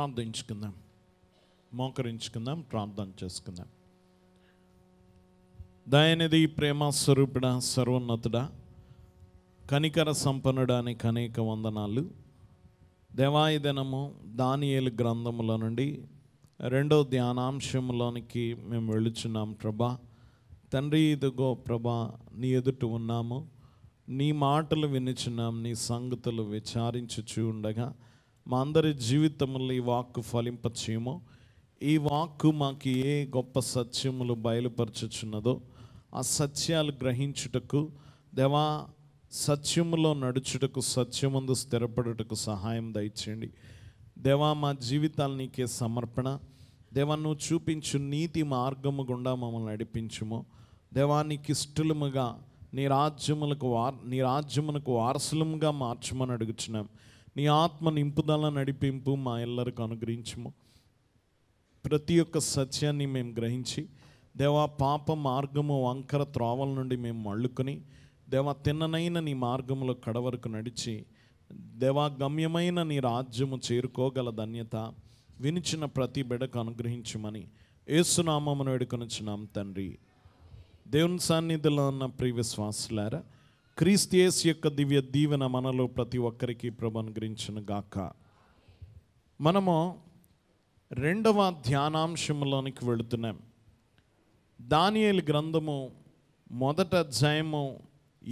ప్రార్థించుకుందాం, మోకరించుకుందాం, ప్రార్థన చేసుకుందాం. దయనిధి, ప్రేమ స్వరూపుడా, సర్వోన్నతుడా, కనికర సంపన్నుడానికి అనేక వందనాలు. దేవాయి దినము దానియేలు గ్రంథములో నుండి 2వ ధ్యానాంశంలోనికి మేము వెళుచున్నాం. ప్రభా తండ్రి, ఇదిగో ప్రభా నీ ఎదుట ఉన్నాము, నీ మాటలు వినుచున్నాం, నీ సంగతులు విచారించుచు ఉండగా మా అందరి జీవితములు ఈ వాక్కు ఫలింపచేయము. ఈ వాక్కు మాకు ఏ గొప్ప సత్యములు బయలుపరచుచున్నదో ఆ సత్యాలు గ్రహించుటకు, దేవా సత్యములో నడుచుటకు, సత్యమందు స్థిరపడుటకు సహాయం దయచేయండి. దేవా మా జీవితాలు నీకే సమర్పణ. దేవా నువ్వు చూపించు నీతి మార్గము గుండా మమ్మల్ని నడిపించుము. దేవా నీకు ఇష్టలుముగా నీ రాజ్యమునకు వారసులముగా మార్చమని అడుగుచున్నాం. నీ ఆత్మ నింపుదల నడిపింపు మా ఎల్లరికి అనుగ్రహించుము. ప్రతి ఒక్క సత్యాన్ని మేము గ్రహించి దేవా పాప మార్గము వంకర త్రోవల నుండి మేము మళ్ళుకొని దేవా తిన్ననైన నీ మార్గములో కడవరకు నడిచి దేవా గమ్యమైన నీ రాజ్యము చేరుకోగల ధన్యత వినిచిన ప్రతి బిడ్డకు అనుగ్రహించుమని యేసునామమున వేడుకొనుచున్నాం తండ్రి. దేవుని సన్నిధిలో ఉన్న ప్రియ విశ్వాసులారా, క్రీస్తు యేసు యొక్క దివ్య దీవెన మనలో ప్రతి ఒక్కరికి ప్రభు అనుగ్రహించును గాక. మనము 2వ ధ్యానాంశంలోనికి వెళుతున్నాం. దానియేలు గ్రంథము 1వ అధ్యాయము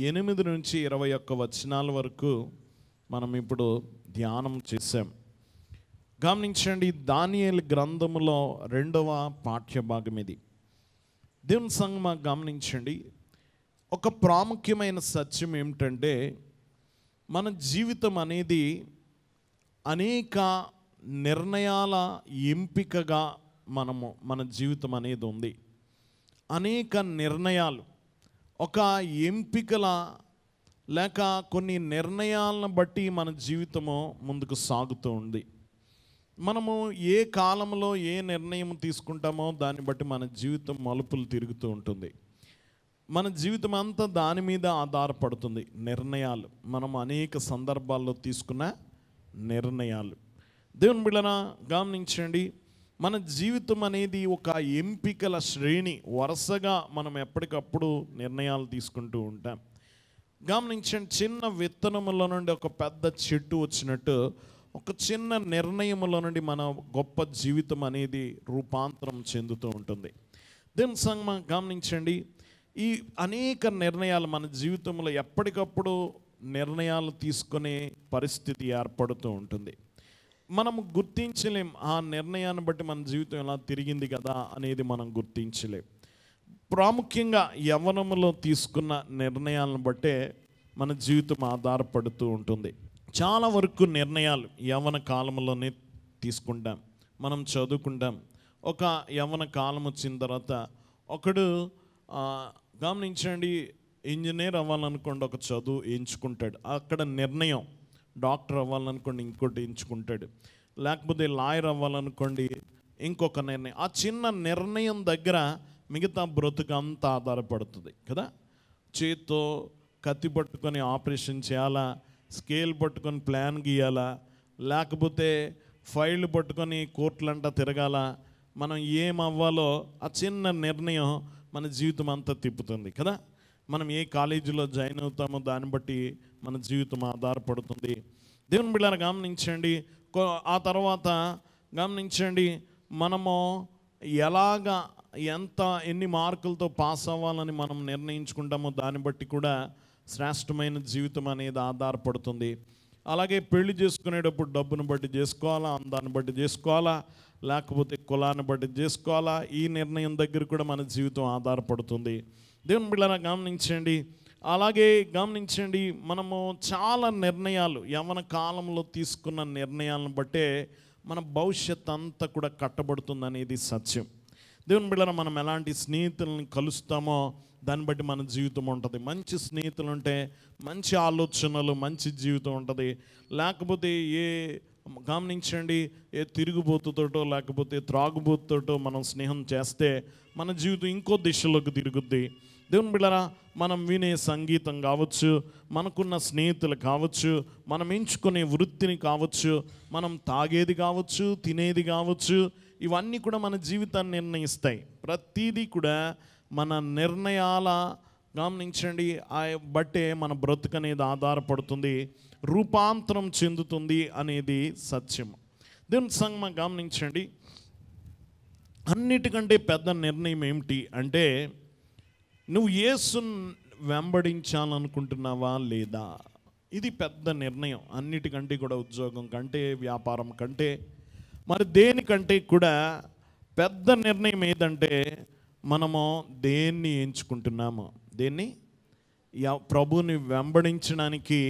8 నుంచి 21 వచనాల వరకు మనం ఇప్పుడు ధ్యానం చేసాం. గమనించండి, దానియేలు గ్రంథములో 2వ పాఠ్యభాగం ఇది. దేవుని సంగమా గమనించండి, ఒక ప్రాముఖ్యమైన సత్యం ఏమిటంటే మన జీవితం అనేది అనేక నిర్ణయాల ఎంపికగా మన జీవితం అనేది ఉంది. అనేక నిర్ణయాలు, ఒక ఎంపికల లేక కొన్ని నిర్ణయాలను బట్టి మన జీవితము ముందుకు సాగుతూ ఉంది. మనము ఏ కాలంలో ఏ నిర్ణయం తీసుకుంటామో దాన్ని బట్టి మన జీవితం మలుపులు తిరుగుతూ ఉంటుంది. మన జీవితం అంతా దాని మీద ఆధారపడుతుంది. నిర్ణయాలు, మనం అనేక సందర్భాల్లో తీసుకున్న నిర్ణయాలు. దేవుని బిడ్డలారా గమనించండి, మన జీవితం అనేది ఒక ఎంపికల శ్రేణి. వరుసగా మనం ఎప్పటికప్పుడు నిర్ణయాలు తీసుకుంటూ ఉంటాం. గమనించండి, చిన్న విత్తనముల నుండి ఒక పెద్ద చెట్టు వచ్చినట్టు ఒక చిన్న నిర్ణయముల నుండి మన గొప్ప జీవితం అనేది రూపాంతరం చెందుతూ ఉంటుంది. దేవుని సంగమా గమనించండి, ఈ అనేక నిర్ణయాలు మన జీవితంలో ఎప్పటికప్పుడు నిర్ణయాలు తీసుకునే పరిస్థితి ఏర్పడుతూ ఉంటుంది. మనము గుర్తించలేం, ఆ నిర్ణయాన్ని బట్టి మన జీవితం ఎలా తిరిగింది కదా అనేది మనం గుర్తించలేం. ప్రాముఖ్యంగా యవ్వనములో తీసుకున్న నిర్ణయాలను బట్టే మన జీవితం ఆధారపడుతూ ఉంటుంది. చాలా వరకు నిర్ణయాలు యవ్వన కాలంలోనే తీసుకుంటాం. మనం చదువుకుంటాం. ఒక యవ్వన కాలం వచ్చిన తర్వాత ఒకడు గమనించండి, ఇంజనీర్ అవ్వాలనుకోండి, ఒక చదువు ఎంచుకుంటాడు. అక్కడ నిర్ణయం. డాక్టర్ అవ్వాలనుకోండి, ఇంకోటి ఎంచుకుంటాడు. లేకపోతే లాయర్ అవ్వాలనుకోండి, ఇంకొక నిర్ణయం. ఆ చిన్న నిర్ణయం దగ్గర మిగతా బ్రతుకు అంతా ఆధారపడుతుంది కదా. చేత్తో కత్తి పట్టుకొని ఆపరేషన్ చేయాలా, స్కేల్ పట్టుకొని ప్లాన్ గీయాలా, లేకపోతే ఫైళ్ళు పట్టుకొని కోర్టులంటా తిరగాల, మనం ఏం అవ్వాలో ఆ చిన్న నిర్ణయం మన జీవితం అంతా తిప్పుతుంది కదా. మనం ఏ కాలేజీలో జాయిన్ అవుతామో దాన్ని బట్టి మన జీవితం ఆధారపడుతుంది. దేవుని బిడ్డలారా గమనించండి, ఆ తర్వాత గమనించండి, మనము ఎన్ని మార్కులతో పాస్ అవ్వాలని మనం నిర్ణయించుకుంటామో దాన్ని బట్టి కూడా శ్రేష్టమైన జీవితం అనేది ఆధారపడుతుంది. అలాగే పెళ్లి చేసుకునేటప్పుడు డబ్బును బట్టి చేసుకోవాలా, అందాన్ని బట్టి చేసుకోవాలా, లేకపోతే కులాన్ని బట్టి చేసుకోవాలా, ఈ నిర్ణయం దగ్గర కూడా మన జీవితం ఆధారపడుతుంది. దేవుని బిడ్డలారా గమనించండి, అలాగే గమనించండి, మనము చాలా నిర్ణయాలు యవ్వన కాలంలో తీసుకున్న నిర్ణయాలను బట్టే మన భవిష్యత్ అంతా కూడా కట్టబడుతుంది అనేది సత్యం. దేవుని బిడ్డలారా, మనం ఎలాంటి స్నేహితులను కలుస్తామో దాన్ని బట్టి మన జీవితం ఉంటుంది. మంచి స్నేహితులు ఉంటే మంచి ఆలోచనలు, మంచి జీవితం ఉంటుంది. లేకపోతే గమనించండి, ఏ తిరుగుబోతుతోటో లేకపోతే త్రాగుబోతుతోటో మనం స్నేహం చేస్తే మన జీవితం ఇంకో దిశలోకి తిరుగుద్ది. దేవుని బిడ్డలారా, మనం వినే సంగీతం కావచ్చు, మనకున్న స్నేహితులు కావచ్చు, మనం ఎంచుకునే వృత్తిని కావచ్చు, మనం తాగేది కావచ్చు, తినేది కావచ్చు, ఇవన్నీ కూడా మన జీవితాన్ని నిర్ణయిస్తాయి. ప్రతిదీ కూడా మన నిర్ణయాల గమనించండి బట్టే మన బ్రతుకు అనేది ఆధారపడుతుంది, రూపాంతరం చెందుతుంది అనేది సత్యం. దేవుని సంగమం గమనించండి, అన్నిటికంటే పెద్ద నిర్ణయం ఏమిటి అంటే, నువ్వు యేసును వెంబడించాలనుకుంటున్నావా లేదా? ఇది పెద్ద నిర్ణయం. అన్నిటికంటే కూడా, ఉద్యోగం కంటే, వ్యాపారం కంటే, మరి దేనికంటే కూడా పెద్ద నిర్ణయం ఏదంటే, మనము దేన్ని ఎంచుకుంటున్నాము, దేన్ని ప్రభువుని వెంబడించడానికి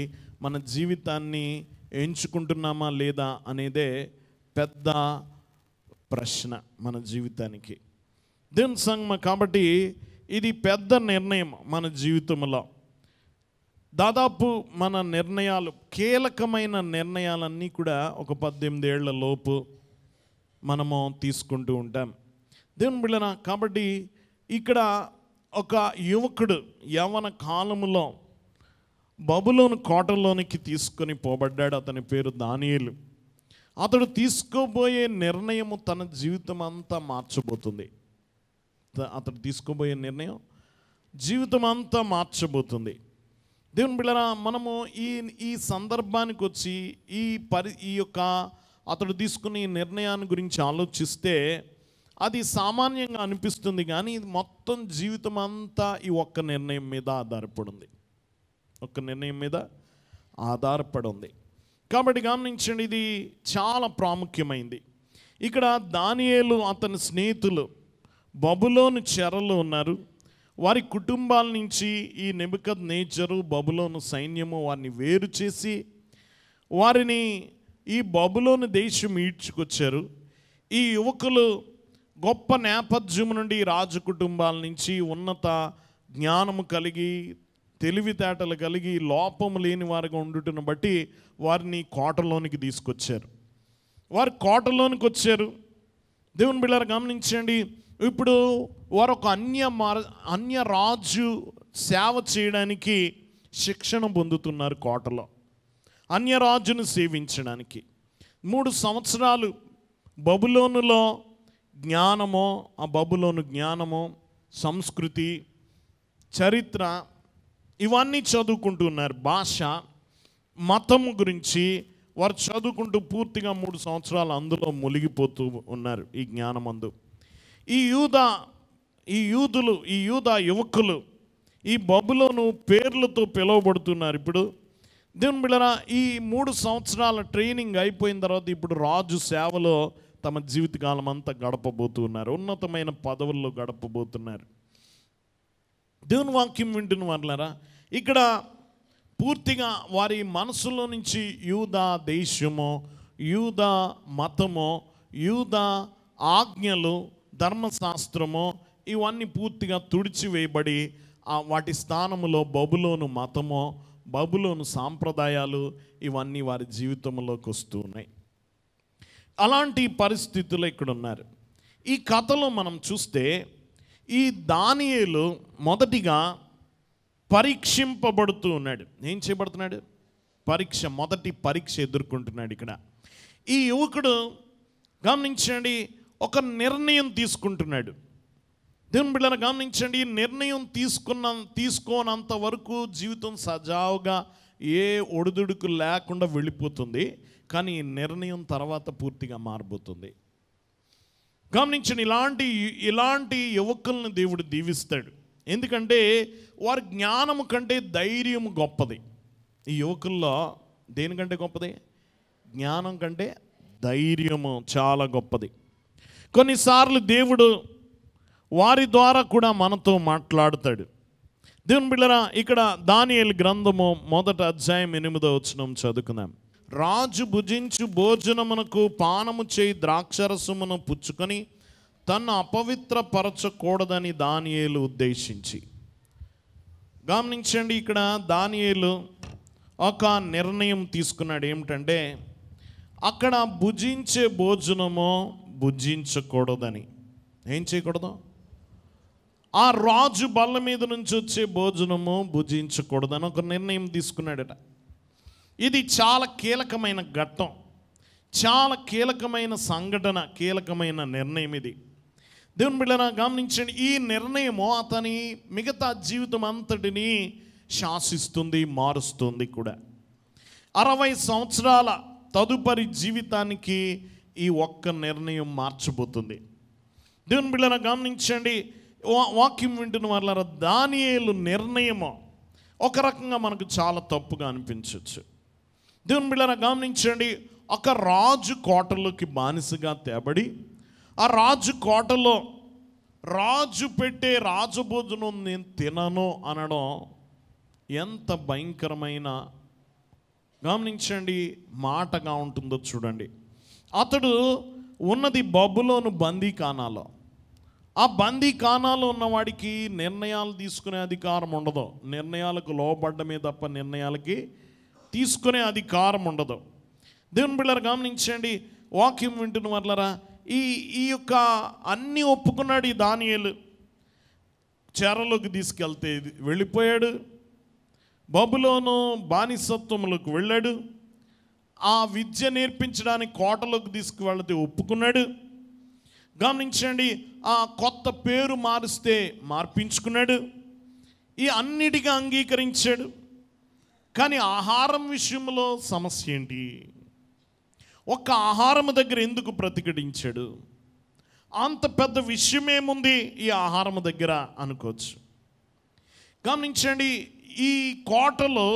మన జీవితాన్ని ఎంచుకుంటున్నామా లేదా అనేదే పెద్ద ప్రశ్న మన జీవితానికి. దేవుని సంగమం, కాబట్టి ఇది పెద్ద నిర్ణయం మన జీవితంలో. దాదాపు మన నిర్ణయాలు, కీలకమైన నిర్ణయాలన్నీ కూడా ఒక 18 ఏళ్ల లోపు మనము తీసుకుంటూ ఉంటాం. దేవుని బిడ్డలారా, కాబట్టి ఇక్కడ ఒక యువకుడు యవ్వన కాలములో బబులోను కోటలోనికి తీసుకొని పోబడ్డాడు. అతని పేరు దానియేలు. అతడు తీసుకోబోయే నిర్ణయము తన జీవితం అంతా మార్చబోతుంది. అతడు తీసుకోబోయే నిర్ణయం జీవితం అంతా మార్చబోతుంది. దేవుని బిడ్డలారా, మనము ఈ సందర్భానికి వచ్చి ఈ యొక్క అతడు తీసుకునే నిర్ణయాన్ని గురించి ఆలోచిస్తే అది సామాన్యంగా అనిపిస్తుంది, కానీ ఇది మొత్తం జీవితం అంతా ఈ ఒక్క నిర్ణయం మీద ఆధారపడింది, ఒక్క నిర్ణయం మీద ఆధారపడి ఉంది. కాబట్టి గమనించండి, ఇది చాలా ప్రాముఖ్యమైంది. ఇక్కడ దానియేలు అతని స్నేహితులు బబులోను చెరలో ఉన్నారు. వారి కుటుంబాల నుంచి ఈ నెబుకద్నెజరు బబులోను సైన్యము వారిని వేరు చేసి వారిని ఈ బబులోను దేశం ఈడ్చుకొచ్చారు. ఈ యువకులు గొప్ప నేపథ్యం నుండి, రాజు కుటుంబాల నుంచి, ఉన్నత జ్ఞానము కలిగి, తెలివితేటలు కలిగి, లోపము లేని వారిగా ఉండుటను బట్టి వారిని కోటలోనికి తీసుకొచ్చారు. వారు కోటలోనికి వచ్చారు. దేవుని బిడ్డలారా, గమనించండి, ఇప్పుడు వారు ఒక అన్య రాజు సేవ చేయడానికి శిక్షణ పొందుతున్నారు కోటలో, అన్యరాజును సేవించడానికి. 3 సంవత్సరాలు బబులోనులో జ్ఞానము, ఆ బబులోను జ్ఞానము, సంస్కృతి, చరిత్ర ఇవన్నీ చదువుకుంటున్నారు. భాష, మతము గురించి వారు చదువుకుంటూ పూర్తిగా 3 సంవత్సరాలు అందులో మునిగిపోతూ ఉన్నారు ఈ జ్ఞానమందు. ఈ యూదా యువకులు ఈ బబులోను పేర్లతో పిలువబడుతున్నారు. ఇప్పుడు దేవుని బిడ్డలారా, ఈ 3 సంవత్సరాల ట్రైనింగ్ అయిపోయిన తర్వాత ఇప్పుడు రాజు సేవలో తమ జీవితకాలం అంతా గడపబోతున్నారు, ఉన్నతమైన పదవుల్లో గడపబోతున్నారు. దేవుని వాక్యం వింటున్న వాళ్ళారా, ఇక్కడ పూర్తిగా వారి మనసులో నుంచి యూదా దేశము, యూదా మతము, యూదా ఆజ్ఞలు, ధర్మశాస్త్రము ఇవన్నీ పూర్తిగా తుడిచివేయబడి వాటి స్థానములో బబులోను మతము, బబులోను సాంప్రదాయాలు ఇవన్నీ వారి జీవితంలోకి వస్తూ ఉన్నాయి. అలాంటి పరిస్థితులు ఇక్కడ ఉన్నారు. ఈ కథలో మనం చూస్తే ఈ దానియేలు మొదటిగా పరీక్షింపబడుతూ ఉన్నాడు. ఏం చేయబడుతున్నాడు? మొదటి పరీక్ష ఎదుర్కొంటున్నాడు. ఇక్కడ ఈ యువకుడు గమనించండి, ఒక నిర్ణయం తీసుకుంటున్నాడు. దేవుని బిడ్డలారా, గమనించండి, ఈ నిర్ణయం తీసుకోనంత వరకు జీవితం సజావుగా ఏ ఒడిదుడుకు లేకుండా వెళ్ళిపోతుంది. కానీ ఈ నిర్ణయం తర్వాత పూర్తిగా మారబోతుంది. గమనించండి, ఇలాంటి యువకులను దేవుడు దీవిస్తాడు. ఎందుకంటే వారి జ్ఞానము కంటే ధైర్యం గొప్పది. ఈ యువకుల్లో దేనికంటే గొప్పది? జ్ఞానం కంటే ధైర్యము చాలా గొప్పది. కొన్నిసార్లు దేవుడు వారి ద్వారా కూడా మనతో మాట్లాడతాడు. దేవుని బిడ్డలారా, ఇక్కడ దానియేలు గ్రంథము 1వ అధ్యాయం 8వ వచనం చదువుకుందాం. రాజు భుజించు భోజనమునకు పానము చేయి ద్రాక్షరసమును పుచ్చుకొని తన్ను అపవిత్రపరచకూడదని దానియేలు ఉద్దేశించి. గమనించండి, ఇక్కడ దానియేలు ఒక నిర్ణయం తీసుకున్నాడు. ఏమిటంటే అక్కడ భుజించే భోజనము భుజించకూడదని. ఏం చేయకూడదు? ఆ రాజు బల్ల మీద నుంచి వచ్చే భోజనము భుజించకూడదని ఒక నిర్ణయం తీసుకున్నాడట. ఇది చాలా కీలకమైన ఘట్టం, చాలా కీలకమైన సంఘటన, కీలకమైన నిర్ణయం ఇది. దేవుని బిడ్డలారా గమనించండి, ఈ నిర్ణయము అతని మిగతా జీవితం అంతటిని శాసిస్తుంది, మారుస్తుంది కూడా. 60 సంవత్సరాల తదుపరి జీవితానికి ఈ ఒక్క నిర్ణయం మార్చబోతుంది. దేవుని బిడ్డలారా గమనించండి, వాక్యం వింటున్న వాళ్ళ దానియేలు నిర్ణయము ఒక రకంగా మనకు చాలా తప్పుగా అనిపించవచ్చు. దేవుని బిడ్డలారా గమనించండి, ఒక రాజు కోటలోకి బానిసగా తేబడి ఆ రాజు కోటలో రాజు పెట్టే రాజభోజనం నేను తినను అనడం ఎంత భయంకరమైన, గమనించండి, మాటగా ఉంటుందో చూడండి. అతడు ఉన్నది బబులోను బందీఖానాలో. ఆ బందీఖానాలో ఉన్నవాడికి నిర్ణయాలు తీసుకునే అధికారం ఉండదు, నిర్ణయాలకు లోబడ్డమే తప్ప నిర్ణయాలకి తీసుకునే అధికారం ఉండదు. దేవుని బిడ్డలారా గమనించండి, వాక్యం వింటున్న వాళ్ళరా, ఈ యొక్క అన్నీ ఒప్పుకున్నాడు ఈ దానియేలు. చెరలోకి తీసుకెళ్తే వెళ్ళిపోయాడు, బబులోను బానిసత్వములకు వెళ్ళాడు, ఆ విద్య నేర్పించడానికి కోటలోకి తీసుకువెళ్తే ఒప్పుకున్నాడు. గమనించండి, ఆ కొత్త పేరు మారిస్తే మార్పించుకున్నాడు, ఈ అన్నిటికీ అంగీకరించాడు. కానీ ఆహారం విషయంలో సమస్య ఏంటి? ఒక్క ఆహారం దగ్గర ఎందుకు ప్రతిఘటించాడు? అంత పెద్ద విషయం ఏముంది ఈ ఆహారం దగ్గర అనుకోవచ్చు. గమనించండి, ఈ కోటలో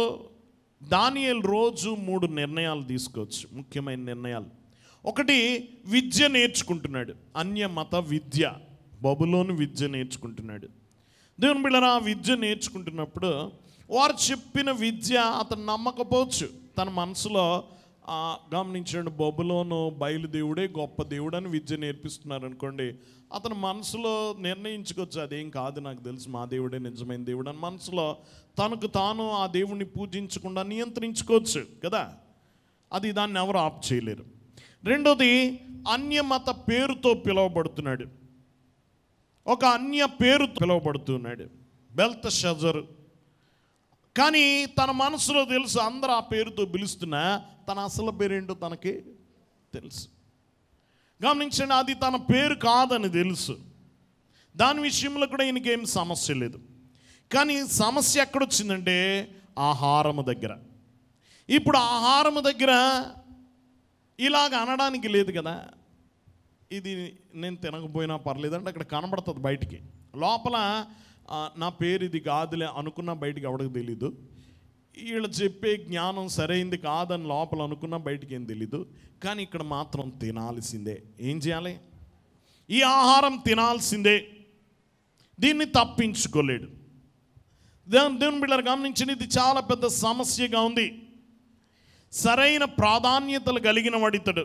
దానియేలు రోజు 3 నిర్ణయాలు తీసుకోవచ్చు, ముఖ్యమైన నిర్ణయాలు. ఒకటి, విద్య నేర్చుకుంటున్నాడు, అన్య మత విద్య, బబులోను విద్య నేర్చుకుంటున్నాడు. దేవుని బిడ్డలారా, విద్య నేర్చుకుంటున్నప్పుడు వారు చెప్పిన విద్య అతను నమ్మకపోవచ్చు. తన మనసులో గమనించండి, బబులోను బయలుదేవుడే గొప్ప దేవుడు అని విద్య నేర్పిస్తున్నారు అనుకోండి, అతను మనసులో నిర్ణయించుకోవచ్చు, అదేం కాదు, నాకు తెలుసు మా దేవుడే నిజమైన దేవుడు అని మనసులో తనకు తాను ఆ దేవుణ్ణి పూజించకుండా నియంత్రించుకోవచ్చు కదా. అది దాన్ని ఎవరు ఆప్ చేయలేరు. రెండోది, అన్యమత పేరుతో పిలువబడుతున్నాడు, ఒక అన్య పేరు పిలువబడుతున్నాడు, బెల్తషజరు. కానీ తన మనసులో తెలుసు, అందరూ ఆ పేరుతో పిలుస్తున్నా తన అసలు పేరేంటో తనకి తెలుసు. గమనించండి, అది తన పేరు కాదని తెలుసు. దాని విషయంలో కూడా ఈయనకేం సమస్య లేదు. కానీ సమస్య ఎక్కడొచ్చిందంటే ఆహారము దగ్గర. ఇప్పుడు ఆహారము దగ్గర ఇలాగ అనడానికి లేదు కదా, ఇది నేను తినకపోయినా పర్లేదంటే అక్కడ కనబడుతుంది బయటికి. లోపల నా పేరు ఇది కాదులే అనుకున్నా బయటికి ఎవరికి తెలీదు, వీళ్ళు చెప్పే జ్ఞానం సరైంది కాదని లోపల అనుకున్నా బయటికి ఏం తెలీదు. కానీ ఇక్కడ మాత్రం తినాల్సిందే. ఏం చేయాలి? ఈ ఆహారం తినాల్సిందే, దీన్ని తప్పించుకోలేడు. దేవుని బిడ్డలారా గమనించండి, ఇది చాలా పెద్ద సమస్యగా ఉంది. సరైన ప్రాధాన్యతలు కలిగిన వాడితడు.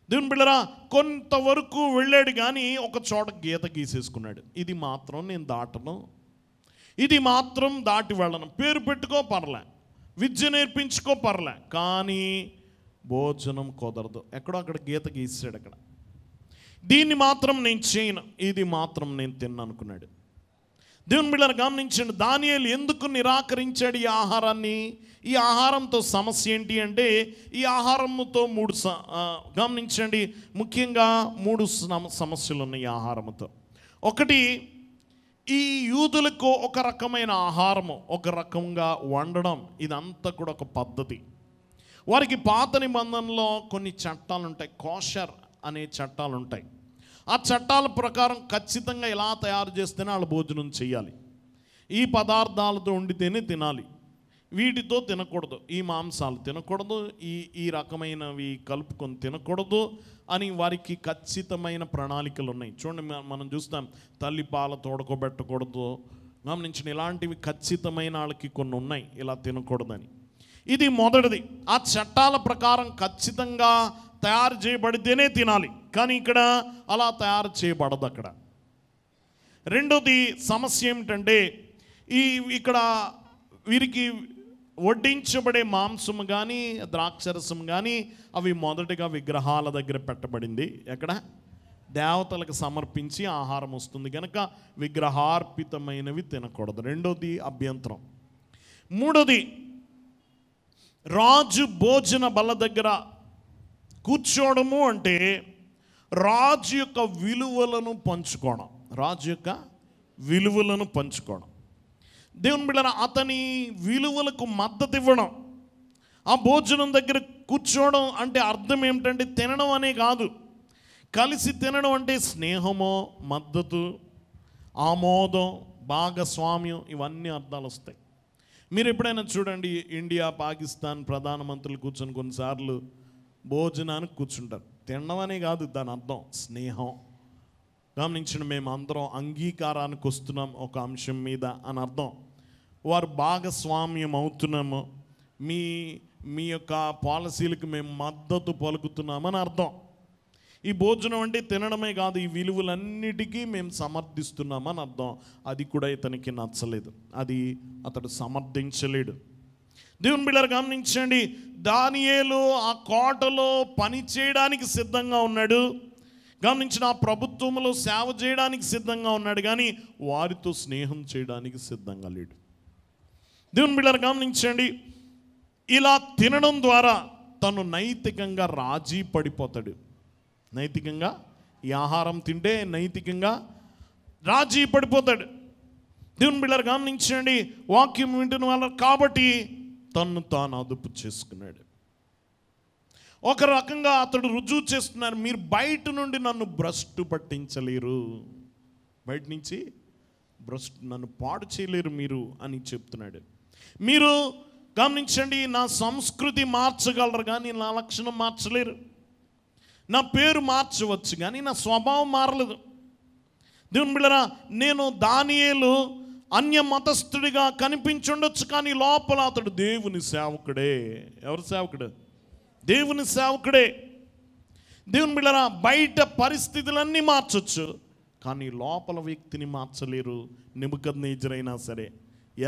దేవుని బిడ్డలారా, కొంతవరకు వెళ్ళాడు కానీ ఒక చోట గీత గీసేసుకున్నాడు, ఇది మాత్రం నేను దాటను, ఇది మాత్రం దాటి వెళ్ళను. పేరు పెట్టుకో పర్లే, విద్య నేర్పించుకో పర్లే, కానీ భోజనం కుదరదు. ఎక్కడో అక్కడ గీత గీసాడు. అక్కడ దీన్ని మాత్రం నేను చేయను, ఇది మాత్రం నేను తిన్నాను అనుకున్నాడు. దేవుని బిడ్డలారా గమనించండి, దానియేలు ఎందుకు నిరాకరించాడు ఈ ఆహారాన్ని? ఈ ఆహారంతో సమస్య ఏంటి అంటే, ఈ ఆహారంతో గమనించండి, ముఖ్యంగా 3 సమస్యలు ఉన్నాయి ఈ ఆహారంతో. ఒకటి, ఈ యూదులకు ఒక రకమైన ఆహారము ఒక రకంగా వండడం, ఇదంతా కూడా ఒక పద్ధతి. వారికి పాత నిబంధనలో కొన్ని చట్టాలు ఉంటాయి, కోషర్ అనే చట్టాలు ఉంటాయి. ఆ చట్టాల ప్రకారం ఖచ్చితంగా ఎలా తయారు చేస్తేనే వాళ్ళు భోజనం చేయాలి, ఈ పదార్థాలతో వండితేనే తినాలి, వీటితో తినకూడదు, ఈ మాంసాలు తినకూడదు, ఈ రకమైనవి కలుపుకొని తినకూడదు అని వారికి ఖచ్చితమైన ప్రణాళికలు ఉన్నాయి. చూడండి, మనం చూస్తాం, తల్లి పాల తోడుకోబెట్టకూడదు, గమనించిన ఇలాంటివి ఖచ్చితమైన వాళ్ళకి కొన్ని ఉన్నాయి, ఇలా తినకూడదని. ఇది మొదటిది. ఆ చట్టాల ప్రకారం ఖచ్చితంగా తయారు చేయబడితేనే తినాలి, కానీ ఇక్కడ అలా తయారు చేయబడదు అక్కడ. రెండోది సమస్య ఏమిటంటే, ఇక్కడ వీరికి వడ్డించబడే మాంసం కానీ ద్రాక్షరసం కానీ అవి మొదటగా విగ్రహాల దగ్గర పెట్టబడింది. ఎక్కడ? దేవతలకు సమర్పించి ఆహారం వస్తుంది కనుక విగ్రహార్పితమైనవి తినకూడదు. రెండోది అభ్యంతరం. మూడోది, రాజు భోజన బల్ల దగ్గర కూర్చోవడము అంటే రాజు యొక్క విలువలను పంచుకోవడం. రాజు యొక్క విలువలను పంచుకోవడం. దేవుని బిడ్డలారా, అతని విలువలకు మద్దతు ఇవ్వడం. ఆ భోజనం దగ్గర కూర్చోవడం అంటే అర్థం ఏమిటంటే తినడం అనే కాదు. కలిసి తినడం అంటే స్నేహమో, మద్దతు, ఆమోదం, భాగస్వామ్యం, ఇవన్నీ అర్థాలు వస్తాయి. మీరు ఎప్పుడైనా చూడండి, ఇండియా పాకిస్తాన్ ప్రధానమంత్రులు కూర్చొని కొన్నిసార్లు భోజనానికి కూర్చుంటారు. తినడం అనే కాదు దాని అర్థం స్నేహం. గమనించిన మేము అందరం అంగీకారానికి వస్తున్నాం ఒక అంశం మీద అని అర్థం. వారు భాగస్వామ్యం అవుతున్నాము, మీ యొక్క పాలసీలకు మేము మద్దతు పలుకుతున్నామని అర్థం. ఈ భోజనం అంటే తినడమే కాదు, ఈ విలువలన్నిటికీ మేము సమర్థిస్తున్నామని అర్థం. అది కూడా ఇతనికి నచ్చలేదు, అది అతడు సమర్థించలేడు. దేవుని బిడ్డలారా గమనించండి, దానియేలు ఆ కోటలో పని చేయడానికి సిద్ధంగా ఉన్నాడు. గమనించిన ఆ ప్రభుత్వంలో సేవ చేయడానికి సిద్ధంగా ఉన్నాడు, కానీ వారితో స్నేహం చేయడానికి సిద్ధంగా లేడు. దేవుని బిడ్డలారా గమనించండి, ఇలా తినడం ద్వారా తను నైతికంగా రాజీ పడిపోతాడు. నైతికంగా ఈ ఆహారం తింటే నైతికంగా రాజీ పడిపోతాడు. దేవుని బిడ్డలారా గమనించండి, వాక్యం వింటున్న వాళ్ళు కాబట్టి తన్ను తాను అదుపు చేసుకున్నాడు. ఒక రకంగా అతడు రుజువు చేస్తున్నారు, మీరు బయట నుండి నన్ను భ్రష్టు పట్టించలేరు, బయట నుంచి నన్ను పాడు చేయలేరు మీరు అని చెప్తున్నాడు. మీరు గమనించండి, నా సంస్కృతి మార్చగలరు కానీ నా లక్షణం మార్చలేరు. నా పేరు మార్చవచ్చు కానీ నా స్వభావం మారలేదు. దేవుని బిడ్డలారా, నేను దానియేలు అన్య మతస్థుడిగా కనిపించుండొచ్చు, కానీ లోపల అతడు దేవుని సేవకుడే. ఎవరు సేవకుడు? దేవుని సేవకుడే. దేవుని బిడ్డలారా, బయట పరిస్థితులన్నీ మార్చొచ్చు కానీ లోపల వ్యక్తిని మార్చలేరు. నెబుకద్నెజరైనా సరే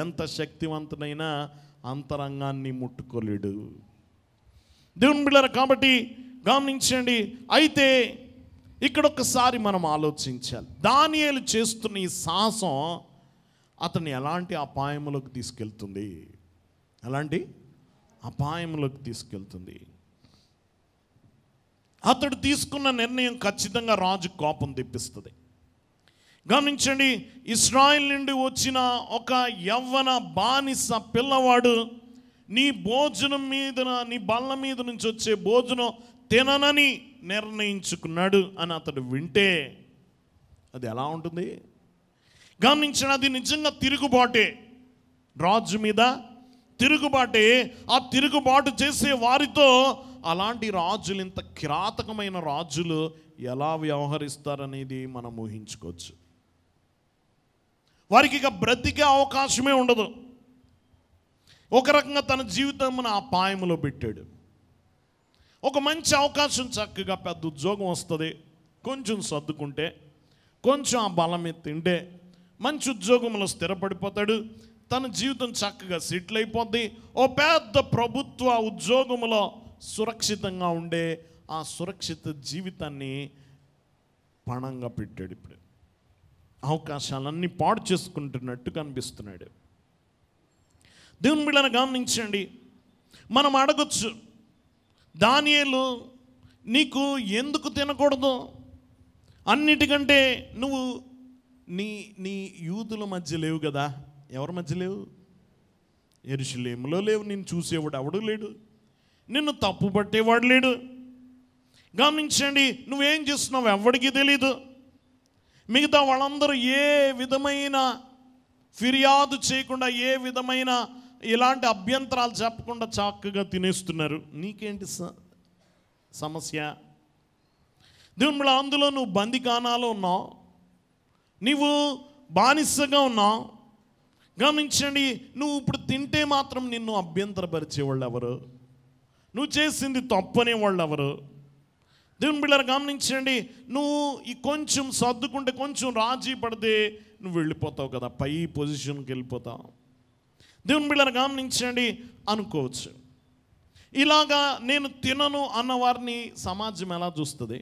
ఎంత శక్తివంతుడైనా అంతరంగాన్ని ముట్టుకోలేడు. దేవుని బిడ్డలారా కాబట్టి గమనించండి, అయితే ఇక్కడ ఒక్కసారి మనం ఆలోచించాలి, దానియేలు చేస్తున్న ఈ సాహసం అతన్ని ఎలాంటి అపాయములకు తీసుకెళ్తుంది? ఎలాంటి అపాయములకు తీసుకెళ్తుంది? అతడు తీసుకున్న నిర్ణయం ఖచ్చితంగా రాజు కోపం తెప్పిస్తుంది. గమనించండి, ఇశ్రాయేల్ నుండి వచ్చిన ఒక యవ్వన బానిస పిల్లవాడు నీ భోజనం మీద, నీ బల్ల మీద నుంచి వచ్చే భోజనం తిననని నిర్ణయించుకున్నాడు అని అతడు వింటే అది ఎలా ఉంటుంది? గమనించండి, అది నిజంగా తిరుగుబాటే, రాజు మీద తిరుగుబాటే. ఆ తిరుగుబాటు చేసే వారితో అలాంటి రాజులు, ఇంత కిరాతకమైన రాజులు ఎలా వ్యవహరిస్తారనేది మనం ఊహించుకోవచ్చు. వారికి ఇక బ్రతికే అవకాశమే ఉండదు. ఒక రకంగా తన జీవితం అపాయంలో పెట్టాడు. ఒక మంచి అవకాశం, చక్కగా పెద్ద ఉద్యోగం వస్తుంది, కొంచెం సర్దుకుంటే, కొంచెం ఆ బలం మీద తింటే మంచి ఉద్యోగంలో స్థిరపడిపోతాడు, తన జీవితం చక్కగా సెటిల్ అయిపోద్ది. ఓ పెద్ద ప్రభుత్వ ఉద్యోగంలో సురక్షితంగా ఉండే ఆ సురక్షిత జీవితాన్ని పణంగా పెట్టాడు. ఇప్పుడు అవకాశాలన్నీ పాడు చేసుకుంటున్నట్టు కనిపిస్తున్నాడు. దేవుని బిడ్డలను గమనించండి, మనం అడగొచ్చు, దానియేలు నీకు ఎందుకు తినకూడదు? అన్నిటికంటే నువ్వు నీ యూదుల మధ్య లేవు కదా. ఎవరి మధ్య లేవు? యెరూషలేములో లేవు. నిన్ను చూసేవాడు ఎవడు లేడు, నిన్ను తప్పు పట్టేవాడు లేడు. గమనించండి, నువ్వేం చేస్తున్నావు ఎవడికి తెలీదు. మిగతా వాళ్ళందరూ ఏ విధమైన ఫిర్యాదు చేయకుండా, ఏ విధమైన ఇలాంటి అభ్యంతరాలు చెప్పకుండా చక్కగా తినేస్తున్నారు. నీకేంటి సమస్య? దేవుని అందులో నువ్వు బందికానాలో ఉన్నావు, నీవు బానిసగా ఉన్నావు. గమనించండి, నువ్వు ఇప్పుడు తింటే మాత్రం నిన్ను అభ్యంతరపరిచేవాళ్ళు ఎవరు? నువ్వు చేసింది తప్పనే వాళ్ళు ఎవరు? దేవుని బిడ్డలారా గమనించండి, నువ్వు ఈ కొంచెం సర్దుకుంటే, కొంచెం రాజీ పడితే నువ్వు వెళ్ళిపోతావు కదా, పై పొజిషన్కి వెళ్ళిపోతావు. దేవుని బిడ్డలారా గమనించండి, అనుకోవచ్చు ఇలాగా నేను తినను అన్న వారిని సమాజం ఎలా చూస్తుంది?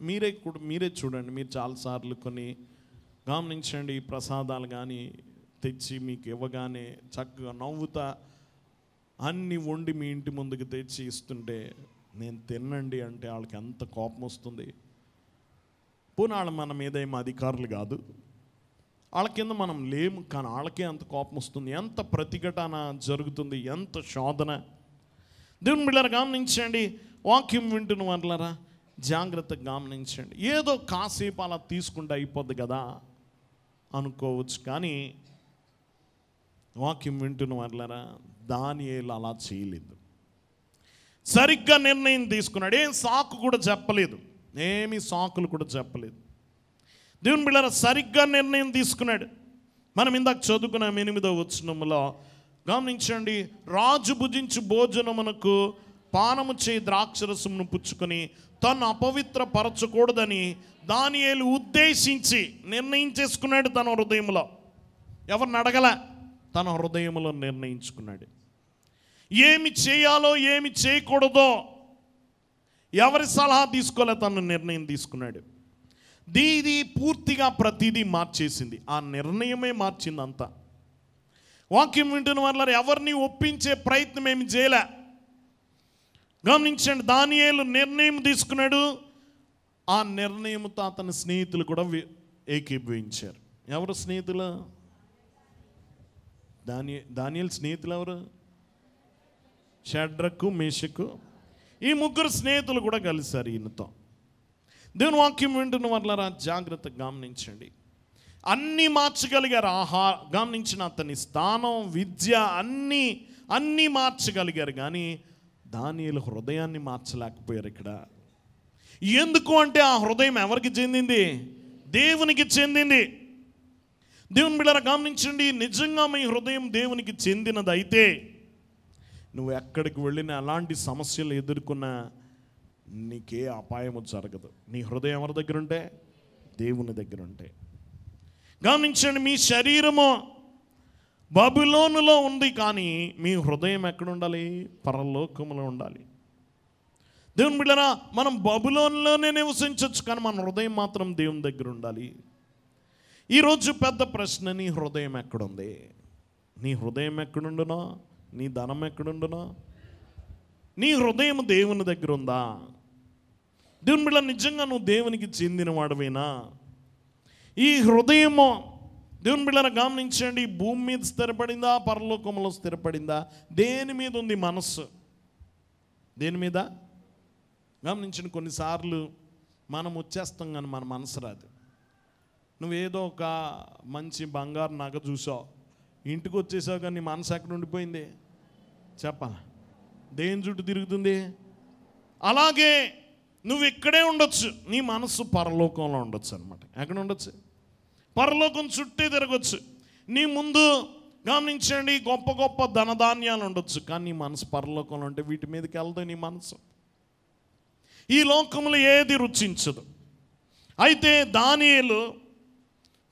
మీరే చూడండి. మీరు చాలాసార్లు కొన్ని గమనించండి, ప్రసాదాలు కానీ తెచ్చి మీకు ఇవ్వగానే చక్కగా నవ్వుతా అన్ని వండి మీ ఇంటి ముందుకు తెచ్చి ఇస్తుంటే నేను తినండి అంటే వాళ్ళకి ఎంత కోపం వస్తుంది. పోనీ వాళ్ళు మన మీద ఏమో అధికారులు కాదు, వాళ్ళ కింద మనం లేము, కానీ వాళ్ళకే అంత కోపం వస్తుంది. ఎంత ప్రతిఘటన జరుగుతుంది, ఎంత శోధన. దేవుని బిడ్డలారా గమనించండి, వాక్యం వింటున్న వాళ్ళారా జాగ్రత్తగా గమనించండి. ఏదో కాసేపు అలా తీసుకుంటే అయిపోద్ది కదా అనుకోవచ్చు, కానీ వాక్యం వింటున్న వాళ్ళారా దానియేలు అలా చేయలేదు. సరిగ్గా నిర్ణయం తీసుకున్నాడు. ఏం సాకు కూడా చెప్పలేదు, ఏమీ సాకులు కూడా చెప్పలేదు. దేవుని బిడ్డలారా సరిగ్గా నిర్ణయం తీసుకున్నాడు. మనం ఇందాక చదువుకున్నాం 8వ వచనంలో గమనించండి, రాజు భుజించు భోజనమునకు పానము చేయి ద్రాక్షరసమును పుచ్చుకొని తను అపవిత్రపరచకూడదని దానియేలు ఉద్దేశించి నిర్ణయం చేసుకున్నాడు. తన హృదయంలో ఎవరిని అడగల, తన హృదయంలో నిర్ణయించుకున్నాడు. ఏమి చేయాలో ఏమి చేయకూడదో ఎవరి సలహా తీసుకోలే, తను నిర్ణయం తీసుకున్నాడు. దీది పూర్తిగా ప్రతిదీ మార్చేసింది, ఆ నిర్ణయమే మార్చింది అంతా. వాక్యం వింటున్న వాళ్ళ ఎవరిని ఒప్పించే ప్రయత్నం ఏమి చేయలే. గమనించండి, దానియేలు నిర్ణయం తీసుకున్నాడు. ఆ నిర్ణయంతో అతని స్నేహితులు కూడా ఏకీభవించారు. ఎవరు స్నేహితులు? దానియేలు స్నేహితులు ఎవరు? షడ్రకు, మేషకు, ఈ ముగ్గురు స్నేహితులు కూడా కలిశారు ఈయనతో. దేవుని వాక్యం వింటున్న వాళ్ళారా జాగ్రత్తగా గమనించండి. అన్నీ మార్చగలిగారు. గమనించిన అతని స్థానం, విద్య అన్నీ మార్చగలిగారు, కానీ దానియేలు హృదయాన్ని మార్చలేకపోయారు. ఇక్కడ ఎందుకు అంటే ఆ హృదయం ఎవరికి చెందింది? దేవునికి చెందింది. దేవుని బిడ్డలారా గమనించండి, నిజంగా మీ హృదయం దేవునికి చెందినది అయితే నువ్వు ఎక్కడికి వెళ్ళినా అలాంటి సమస్యలు ఎదుర్కొన్నా నీకే అపాయము జరగదు. నీ హృదయం ఎవరి దగ్గర ఉంటే? దేవుని దగ్గర ఉంటే. గమనించండి, మీ శరీరము బబులోనులో ఉంది, కానీ మీ హృదయం ఎక్కడ ఉండాలి? పరలోకములో ఉండాలి. దేవుని బిడ్డలారా మనం బబులోనులోనే నివసించవచ్చు, కానీ మన హృదయం మాత్రం దేవుని దగ్గర ఉండాలి. ఈరోజు పెద్ద ప్రశ్న, నీ హృదయం ఎక్కడుంది? నీ హృదయం ఎక్కడుండునో? నీ ధనం ఎక్కడుండునో? నీ హృదయం దేవుని దగ్గర ఉందా? దేవుని బిడ్డ నిజంగా నువ్వు దేవునికి చెందిన వాడవేనా? ఈ హృదయము దేవుని బిడ్డను గమనించండి, భూమి మీద స్థిరపడిందా, పరలోకంలో స్థిరపడిందా? దేని మీద ఉంది మనస్సు? దేని మీద? గమనించండి, కొన్నిసార్లు మనం వచ్చేస్తాం కానీ మన మనసు రాదు. నువ్వేదో ఒక మంచి బంగారు నగ చూసావు, ఇంటికి వచ్చేసావు, కానీ నీ మనసు ఎక్కడ ఉండిపోయింది చెప్పాలా? దేని చుట్టూ తిరుగుతుంది? అలాగే నువ్వు ఇక్కడే ఉండొచ్చు, నీ మనసు పరలోకంలో ఉండొచ్చు అనమాట. ఎక్కడ ఉండొచ్చు? పరలోకం చుట్టే తిరగచ్చు. నీ ముందు గమనించండి గొప్ప గొప్ప ధనధాన్యాలు ఉండొచ్చు, కానీ నీ మనసు పరలోకంలో ఉంటే వీటి మీదకి వెళ్తాయి. నీ మనసు ఈ లోకంలో ఏది రుచించదు. అయితే దానియేలు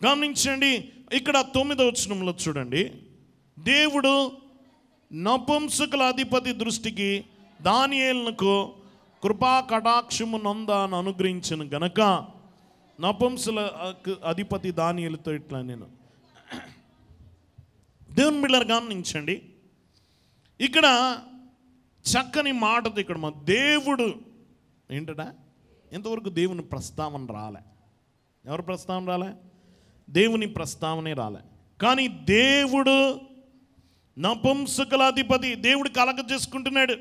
గమనించండి, ఇక్కడ 9వ వచనంలో చూడండి, దేవుడు నపుంసకుల అధిపతి దృష్టికి దానియేలునకు కృపా కటాక్షము నొందాను అనుగ్రహించను గనక నపుంసకుల అధిపతి దానియేలుతో ఇట్లా నేను. దేవుని బిడ్డలారా గమనించండి, ఇక్కడ చక్కని మాటతో ఇక్కడ మా దేవుడు ఏంటట, ఇంతవరకు దేవుని ప్రస్తావన రాలే. ఎవరు ప్రస్తావన రాలే? దేవుని ప్రస్తావనే రాలే. కానీ దేవుడు నపుంసకుల అధిపతి, దేవుడు కలగ చేసుకుంటున్నాడు.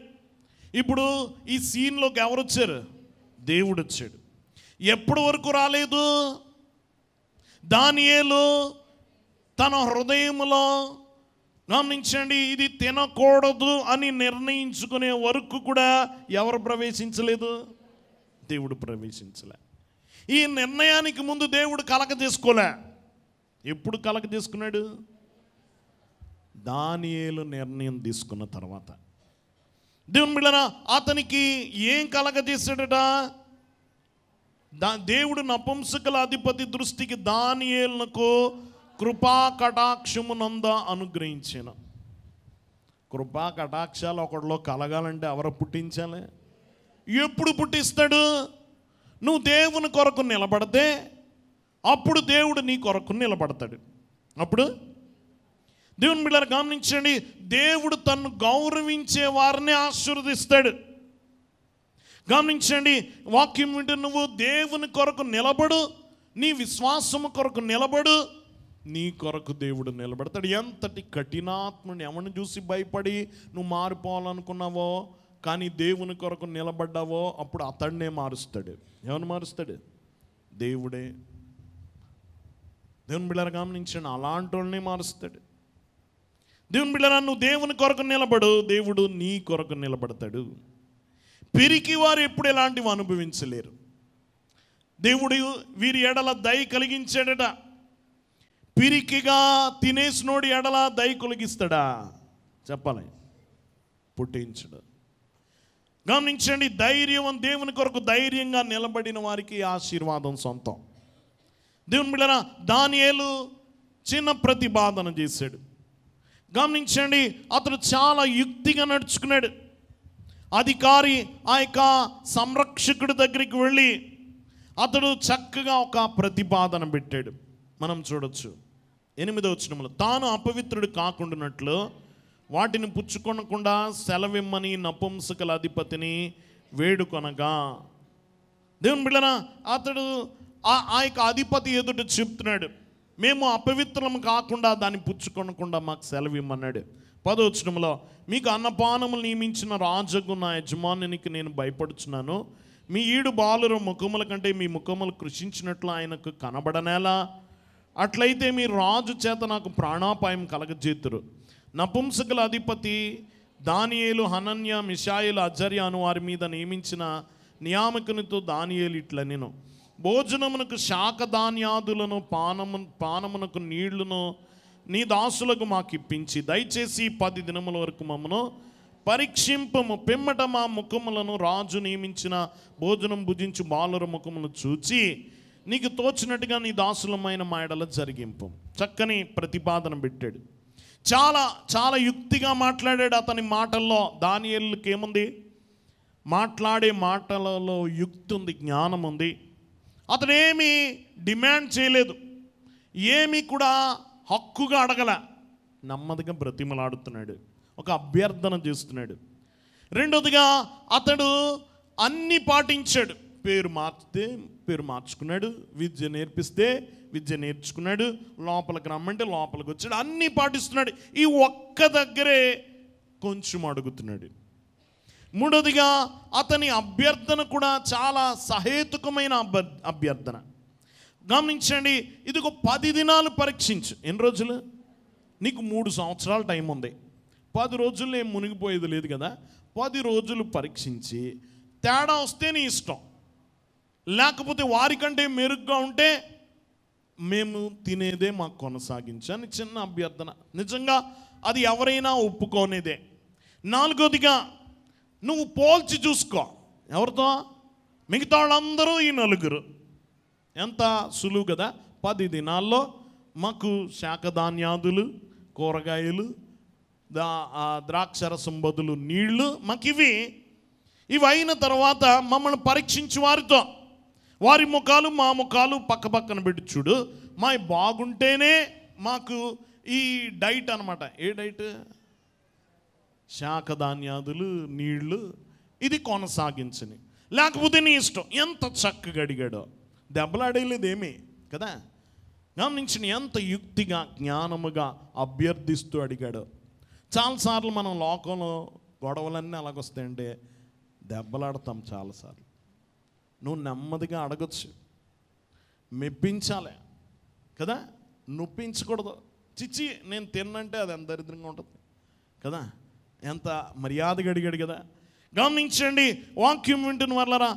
ఇప్పుడు ఈ సీన్లోకి ఎవరు వచ్చారు? దేవుడు వచ్చాడు. ఎప్పటి వరకు రాలేదు? దానియేలు తన హృదయంలో గమనించండి, ఇది తినకూడదు అని నిర్ణయించుకునే వరకు కూడా ఎవరు ప్రవేశించలేదు? దేవుడు ప్రవేశించలే. ఈ నిర్ణయానికి ముందు దేవుడు కలగ చేసుకోలే. ఎప్పుడు కలగ చేసుకున్నాడు? దానియేలు నిర్ణయం తీసుకున్న తర్వాత. దేవుని బిడ్డలారా అతనికి ఏం కలగజేశాడట? దేవుడు నపుంసకుల అధిపతి దృష్టికి దానియేలునకు కృపా కటాక్షమునంద అనుగ్రహించిన. కృపా కటాక్షాలు ఒకటిలో కలగాలంటే ఎవరు పుట్టించాలి? ఎప్పుడు పుట్టిస్తాడు? నువ్వు దేవుని కొరకు నిలబడితే అప్పుడు దేవుడు నీ కొరకు నిలబడతాడు. అప్పుడు దేవుని బిడ్డలారా గమనించండి, దేవుడు తన్ను గౌరవించే వారిని ఆశీర్వదిస్తాడు. గమనించండి, వాక్యం వింటూ నువ్వు దేవుని కొరకు నిలబడు, నీ విశ్వాసము కొరకు నిలబడు, నీ కొరకు దేవుడు నిలబడతాడు. ఎంతటి కఠినాత్ముని ఎవరిని చూసి భయపడి నువ్వు మారిపోవాలనుకున్నావో కానీ దేవుని కొరకు నిలబడ్డావో అప్పుడు అతడినే మారుస్తాడు. ఎవరిని మారుస్తాడు? దేవుడే. దేవుని బిడ్డలారా గమనించండి, అలాంటి వాళ్ళని మారుస్తాడు. దేవుని బిడ్డలారా నువ్వు దేవుని కొరకు నిలబడు, దేవుడు నీ కొరకు నిలబడతాడు. పిరికి వారు ఎప్పుడు ఎలాంటివి అనుభవించలేరు. దేవుడు వీరి ఎడల దయ కలిగించాడట. పిరికిగా తినేసినోడి ఎడల దయ కలిగిస్తాడా? చెప్పాలి, పుట్టించడు. గమనించండి, ధైర్యం దేవుని కొరకు ధైర్యంగా నిలబడిన వారికి ఆశీర్వాదం సొంతం. దేవుని బిడ్డలారా దానియేలు చిన్న ప్రతిపాదన చేశాడు. గమనించండి, అతడు చాలా యుక్తిగా నడుచుకున్నాడు. అధికారి ఆ యొక్క సంరక్షకుడి దగ్గరికి వెళ్ళి అతడు చక్కగా ఒక ప్రతిపాదన పెట్టాడు. మనం చూడొచ్చు 8వ వచనంలో, తాను అపవిత్రుడు కాకుండానట్లు వాటిని పుచ్చుకొనకుండా సెలవిమ్మని నపుంసకుల అధిపతిని వేడుకొనగా. దేవుని బిడ్డలారా అతడు ఆ యొక్క అధిపతి ఎదుట చెప్తున్నాడు, మేము అపవిత్రం కాకుండా దాన్ని పుచ్చుకొనకుండా మాకు సెలవిమ్మన్నాడు. 10వ వచనంలో, మీకు అన్నపానములు నియమించిన రాజుకు నా యజమానునికి నేను భయపడుచున్నాను. మీ ఈడు బాలుర ముఖముల కంటే మీ ముఖములు కృషించినట్లు ఆయనకు కనబడనేలా. అట్లయితే మీ రాజు చేత నాకు ప్రాణాపాయం కలగజేతురు. నపుంసకుల అధిపతి దానియేలు హనన్య మిషాయేలు అజర్య అను వారి మీద నియమించిన నియామకునితో దానియేలు ఇట్లా, నేను భోజనమునకు శాఖ ధాన్యాదులను పానమునకు నీళ్లను నీ దాసులకు మాకు ఇప్పించి దయచేసి 10 దినముల వరకు మమ్మను పరీక్షింపము. పిమ్మట మా ముఖములను రాజు నియమించిన భోజనం భుజించు బాలుర ముఖమును చూచి నీకు తోచినట్టుగా నీ దాసులమైన మా ఎడల జరిగింపు. చక్కని ప్రతిపాదన పెట్టాడు. చాలా చాలా యుక్తిగా మాట్లాడాడు. అతని మాటల్లో దానియేలుకి ఏముంది? మాట్లాడే మాటలలో యుక్తి ఉంది, జ్ఞానం ఉంది. అతనేమి డిమాండ్ చేయలేదు, ఏమి కూడా హక్కుగా అడగల, నెమ్మదిగా బ్రతిమలాడుతున్నాడు, ఒక అభ్యర్థన చేస్తున్నాడు. రెండోదిగా అతడు అన్నీ పాటించాడు. పేరు మార్చితే పేరు మార్చుకున్నాడు, విద్య నేర్పిస్తే విద్య నేర్చుకున్నాడు, లోపలికి రమ్మంటే లోపలికి వచ్చాడు, అన్నీ పాటిస్తున్నాడు. ఈ ఒక్క దగ్గరే కొంచెం అడుగుతున్నాడు. మూడోదిగా అతని అభ్యర్థన కూడా చాలా సహేతుకమైన అభ్యర్థన. గమనించండి, ఇది ఒక 10 దినాలు పరీక్షించు. ఎన్ని రోజులు? నీకు 3 సంవత్సరాల టైం ఉంది. 10 రోజుల్లో ఏం మునిగిపోయేది లేదు కదా. 10 రోజులు పరీక్షించి తేడా వస్తే నీ ఇష్టం, లేకపోతే వారికంటే మెరుగ్గా ఉంటే మేము తినేదే మాకు కొనసాగించని చిన్న అభ్యర్థన. నిజంగా అది ఎవరైనా ఒప్పుకోనేదే. నాలుగోదిగా నువ్వు పోల్చి చూసుకో. ఎవరితో? మిగతా వాళ్ళందరూ ఈ 4. ఎంత సులువు కదా. 10 దినాల్లో మాకు శాఖధాన్యాదులు, కూరగాయలు, ద్రాక్షరసం బదులు నీళ్లు మాకు ఇవి అయిన తర్వాత మమ్మల్ని పరీక్షించి వారితో వారి ముఖాలు మా ముఖాలు పక్క పక్కన పెట్టి చూడు, మా బాగుంటేనే మాకు ఈ డైట్ అనమాట. ఏ డైట్? శాఖధాన్యాదులు, నీళ్లు, ఇది కొనసాగించని, లేకపోతే నీ ఇష్టం. ఎంత చక్కగా అడిగాడో, దెబ్బలాడేలేదేమీ కదా. గమనించిన ఎంత యుక్తిగా జ్ఞానముగా అభ్యర్థిస్తూ అడిగాడో. చాలాసార్లు మనం లోకంలో గొడవలన్నీ అలాగొస్తాయంటే దెబ్బలాడతాం చాలాసార్లు. నువ్వు నెమ్మదిగా అడగచ్చు, మెప్పించాలి కదా, నొప్పించకూడదు. చిచ్చి నేను తిన్నంటే అది ఎంత దరిద్రంగా ఉంటుంది కదా, ఎంత మర్యాదగా అడిగాడు కదా. గమనించండి, వాక్యం వింటున్న వాళ్ళరా,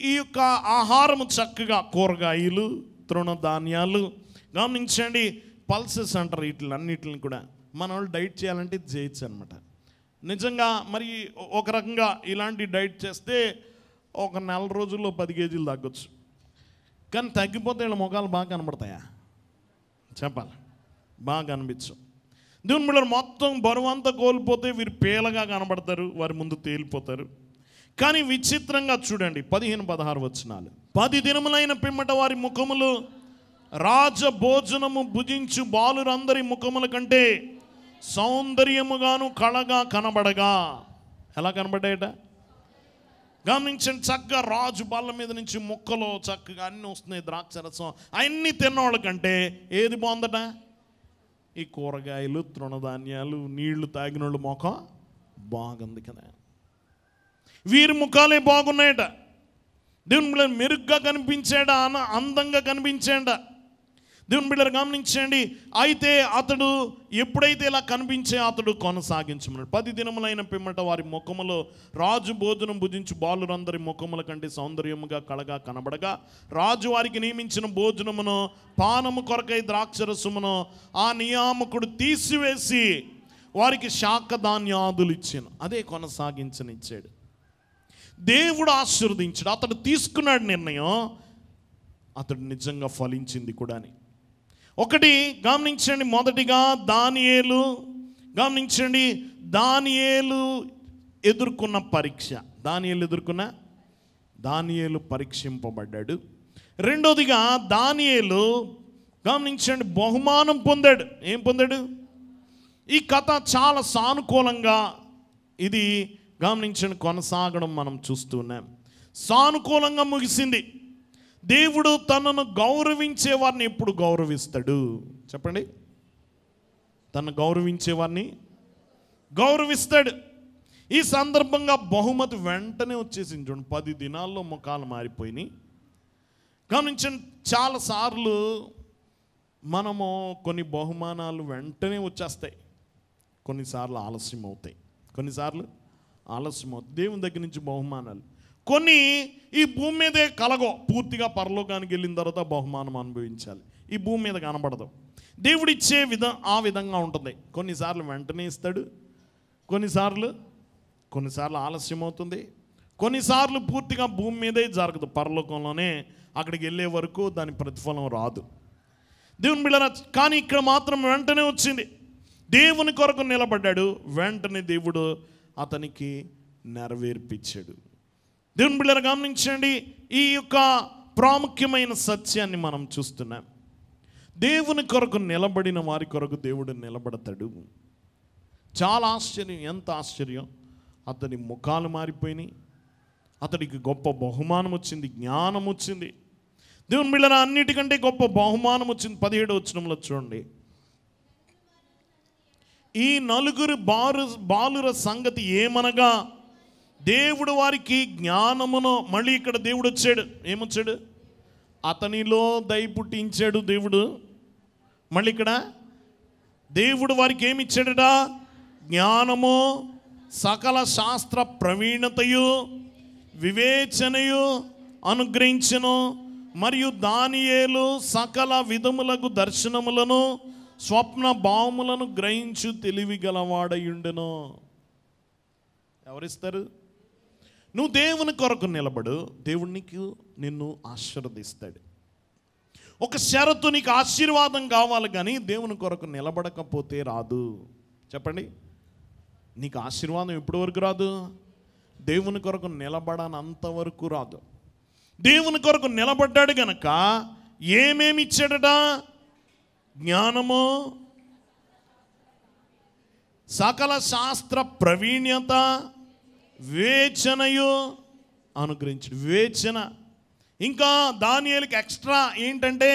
ఈ యొక్క ఆహారము చక్కగా కూరగాయలు, తృణధాన్యాలు, గమనించండి పల్సెస్ అంటారు వీటిలన్నిటిని కూడా. మన వాళ్ళు డైట్ చేయాలంటే ఇది చేయొచ్చు అనమాట. నిజంగా మరి ఒక రకంగా ఇలాంటి డైట్ చేస్తే ఒక 4 రోజుల్లో 10 కేజీలు తగ్గొచ్చు. కానీ తగ్గిపోతే వీళ్ళ ముఖాలు బాగా కనబడతాయా? చెప్పాలి, బాగా కనిపించు. దేవుని బిడ్డలు మొత్తం బరువు అంతా కోల్పోతే వీరు పేలగా కనబడతారు, వారి ముందు తేలిపోతారు. కానీ విచిత్రంగా చూడండి 15-16 వచనాలు. 10 దినములైన పిమ్మట వారి ముఖములు రాజ భోజనము భుజించు బాలురందరి ముఖముల కంటే సౌందర్యముగాను కళగా కనబడగా. ఎలా కనబడ్డాయట గమనించండి. చక్కగా రాజు బల్ల మీద నుంచి ముక్కలు చక్కగా అన్నీ వస్తున్నాయి, ద్రాక్షరసం అన్నీ తిన్నవాళ్ళ కంటే ఏది బాగుందట? ఈ కూరగాయలు, తృణధాన్యాలు, నీళ్లు తాగిన వాళ్ళు ముఖం బాగుంది కదా. వీరి ముఖాలే బాగున్నాయట. దేవుని బిడ్డలు మెరుగ్గా కనిపించాడా, అందంగా కనిపించాడా? దేవుని బిడ్డలు గమనించండి. అయితే అతడు ఎప్పుడైతే ఇలా కనిపించే అతడు కొనసాగించమన్నాడు. 10 దినములైన పిమ్మట వారి ముఖములో రాజు భోజనం భుజించు బాలురందరి ముఖముల కంటే సౌందర్యముగా కళగా కనబడగా, రాజు వారికి నియమించిన భోజనమును పానము కొరకై ద్రాక్షరసమును ఆ నియామకుడు తీసివేసి వారికి శాఖధాన్యాదులు ఇచ్చాను. అదే కొనసాగించనిచ్చాడు. దేవుడు ఆశీర్వదించాడు. అతడు తీసుకున్నాడు నిర్ణయం, అతడు నిజంగా ఫలించింది కూడా అని. ఒకటి గమనించండి. మొదటిగా దానియేలు గమనించండి. దానియేలు ఎదుర్కొన్న పరీక్ష. దానియేలు పరీక్షింపబడ్డాడు. రెండోదిగా దానియేలు గమనించండి బహుమానం పొందాడు. ఏం పొందాడు? ఈ కథ చాలా సానుకూలంగా ఇది గమనించండి కొనసాగడం మనం చూస్తున్నాం. సానుకూలంగా ముగిసింది. దేవుడు తనను గౌరవించే వారిని ఎప్పుడు గౌరవిస్తాడు చెప్పండి? తను గౌరవించే వారిని గౌరవిస్తాడు. ఈ సందర్భంగా బహుమతి వెంటనే వచ్చేసింది. చూడండి 10 దినాల్లో ముఖాలు మారిపోయినాయి. గమనించండి చాలాసార్లు మనము కొన్ని బహుమానాలు వెంటనే వచ్చేస్తాయి, కొన్నిసార్లు ఆలస్యం అవుతాయి. దేవుని దగ్గర నుంచి బహుమానాలు కొన్ని ఈ భూమి మీదే కలగో. పూర్తిగా పరలోకానికి వెళ్ళిన తర్వాత బహుమానం అనుభవించాలి. ఈ భూమి మీద కనబడదు. దేవుడిచ్చే ఆ విధంగా ఉంటుంది. కొన్నిసార్లు వెంటనే ఇస్తాడు, కొన్నిసార్లు ఆలస్యం అవుతుంది, కొన్నిసార్లు పూర్తిగా భూమి మీదే జరగదు. పరలోకంలోనే అక్కడికి వెళ్ళే వరకు దాని ప్రతిఫలం రాదు. దేవుని బిడ్డలారా, కానీ ఇక్కడ మాత్రం వెంటనే వచ్చింది. దేవుని కొరకు నిలబడ్డాడు, వెంటనే దేవుడు అతనికి నెరవేర్పించాడు. దేవుని బిడ్డలారా గమనించండి, ఈ యొక్క ప్రాముఖ్యమైన సత్యాన్ని మనం చూస్తున్నాం. దేవుని కొరకు నిలబడిన వారి కొరకు దేవుడు నిలబడతాడు. చాలా ఆశ్చర్యం, ఎంత ఆశ్చర్యం! అతని ముఖాలు మారిపోయినాయి, అతడికి గొప్ప బహుమానం వచ్చింది, జ్ఞానం వచ్చింది. దేవుని బిడ్డలారా అన్నిటికంటే గొప్ప బహుమానం వచ్చింది. 17వ వచనంలో చూడండి. ఈ 4 బాలుర సంగతి ఏమనగా దేవుడు వారికి జ్ఞానమును, మళ్ళీ ఇక్కడ దేవుడు వచ్చాడు. ఏమొచ్చాడు? అతనిలో దయ పుట్టించాడు దేవుడు. మళ్ళీ ఇక్కడ దేవుడు వారికి ఏమిచ్చాడట? జ్ఞానము, సకల శాస్త్ర ప్రవీణతయు, వివేచనయు అనుగ్రహించెను. మరియు దానియేలు సకల విధములకు దర్శనములను స్వప్న భావములను గ్రహించు తెలివి గలవాడయుండెను. ఎవరిస్తారు? నువ్వు దేవుని కొరకు నిలబడు, దేవునికి నిన్ను ఆశీర్వదిస్తాడు. ఒక షరతు, నీకు ఆశీర్వాదం కావాలి, కానీ దేవుని కొరకు నిలబడకపోతే రాదు. చెప్పండి, నీకు ఆశీర్వాదం ఎప్పటి వరకు రాదు? దేవుని కొరకు నిలబడనంత వరకు రాదు. దేవుని కొరకు నిలబడ్డాడు గనక ఏమేమి ఇచ్చాడట? జ్ఞానము, సకల శాస్త్ర ప్రవీణ్యత, వివేచనయు అనుగ్రహించు. వివేచన. ఇంకా దానియేలుకి ఎక్స్ట్రా ఏంటంటే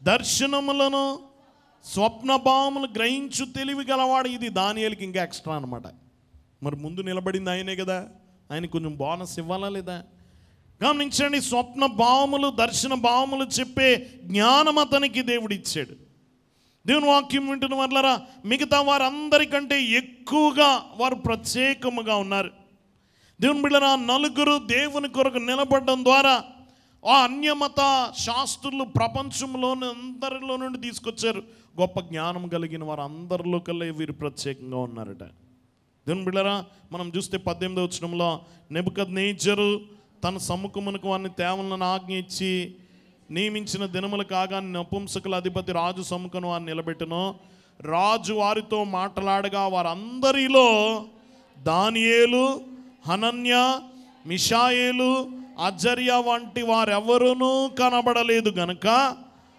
దర్శనములను స్వప్నభావములు గ్రహించు తెలివి గలవాడు. ఇది దానియేలుకి ఇంకా ఎక్స్ట్రా అనమాట. మరి ముందు నిలబడింది ఆయనే కదా, ఆయన కొంచెం బోనస్ ఇవ్వాలా లేదా? గమనించండి, స్వప్న భావములు, దర్శన భావములు చెప్పే జ్ఞానం అతనికి దేవుడు ఇచ్చాడు. దేవుని వాక్యం వింటున్న వాళ్ళరా, మిగతా వారందరికంటే ఎక్కువగా వారు ప్రత్యేకముగా ఉన్నారు. దేవుని బిడ్డలారా, 4 దేవుని కొరకు నిలబడడం ద్వారా ఆ అన్యమత శాస్త్రులు ప్రపంచంలోని అందరిలో నుండి తీసుకొచ్చారు. గొప్ప జ్ఞానం కలిగిన వారు అందరిలో కల్లా వీరు ప్రత్యేకంగా ఉన్నారట. దేవుని బిడ్డలారా, మనం చూస్తే 18వ వచనంలో నెబుకద్నెజరు తన సముఖమునకు వారిని తేవలను ఆజ్ఞ ఇచ్చి నియమించిన దినములు కాగా నపుంసకుల అధిపతి రాజు సముఖను వారిని నిలబెట్టును. రాజు వారితో మాట్లాడగా వారందరిలో దానియేలు హనన్య, మిషాయేలు, అజర్య వంటి వారెవరునూ కనబడలేదు గనుక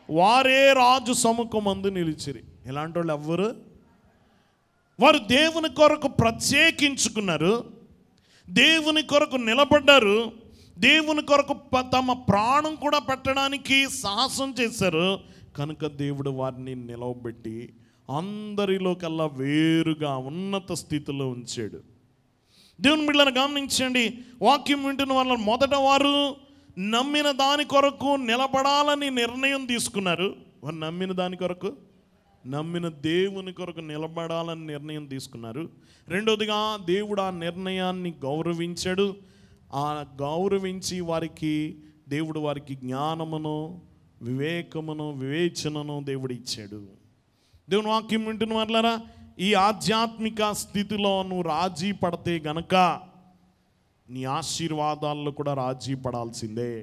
వారే రాజు సముఖమందు నిలిచిరి. ఇలాంటి వాళ్ళు ఎవ్వరు? వారు దేవుని కొరకు ప్రత్యేకించుకున్నారు, దేవుని కొరకు నిలబడ్డారు, దేవుని కొరకు తమ ప్రాణం కూడా పెట్టడానికి సాహసం చేశారు. కనుక దేవుడు వారిని నిలవబెట్టి అందరిలోకల్లా వేరుగా ఉన్నత స్థితిలో ఉంచాడు. దేవుని బిడ్డలను గమనించండి, వాక్యం వింటున్న వాళ్ళ మొదట వారు నమ్మిన దాని కొరకు నిలబడాలని నిర్ణయం తీసుకున్నారు. వారు నమ్మిన దాని కొరకు, నమ్మిన దేవుని కొరకు నిలబడాలని నిర్ణయం తీసుకున్నారు. రెండోదిగా దేవుడు ఆ నిర్ణయాన్ని గౌరవించాడు. ఆ గౌరవించి దేవుడు వారికి జ్ఞానమును, వివేకమును, వివేచనను దేవుడు ఇచ్చాడు. దేవుని వాక్యం వింటున్న వాళ్ళారా, ఈ ఆధ్యాత్మిక స్థితిలో నువ్వు రాజీ పడితే గనక నీ ఆశీర్వాదాల్లో కూడా రాజీ పడాల్సిందే.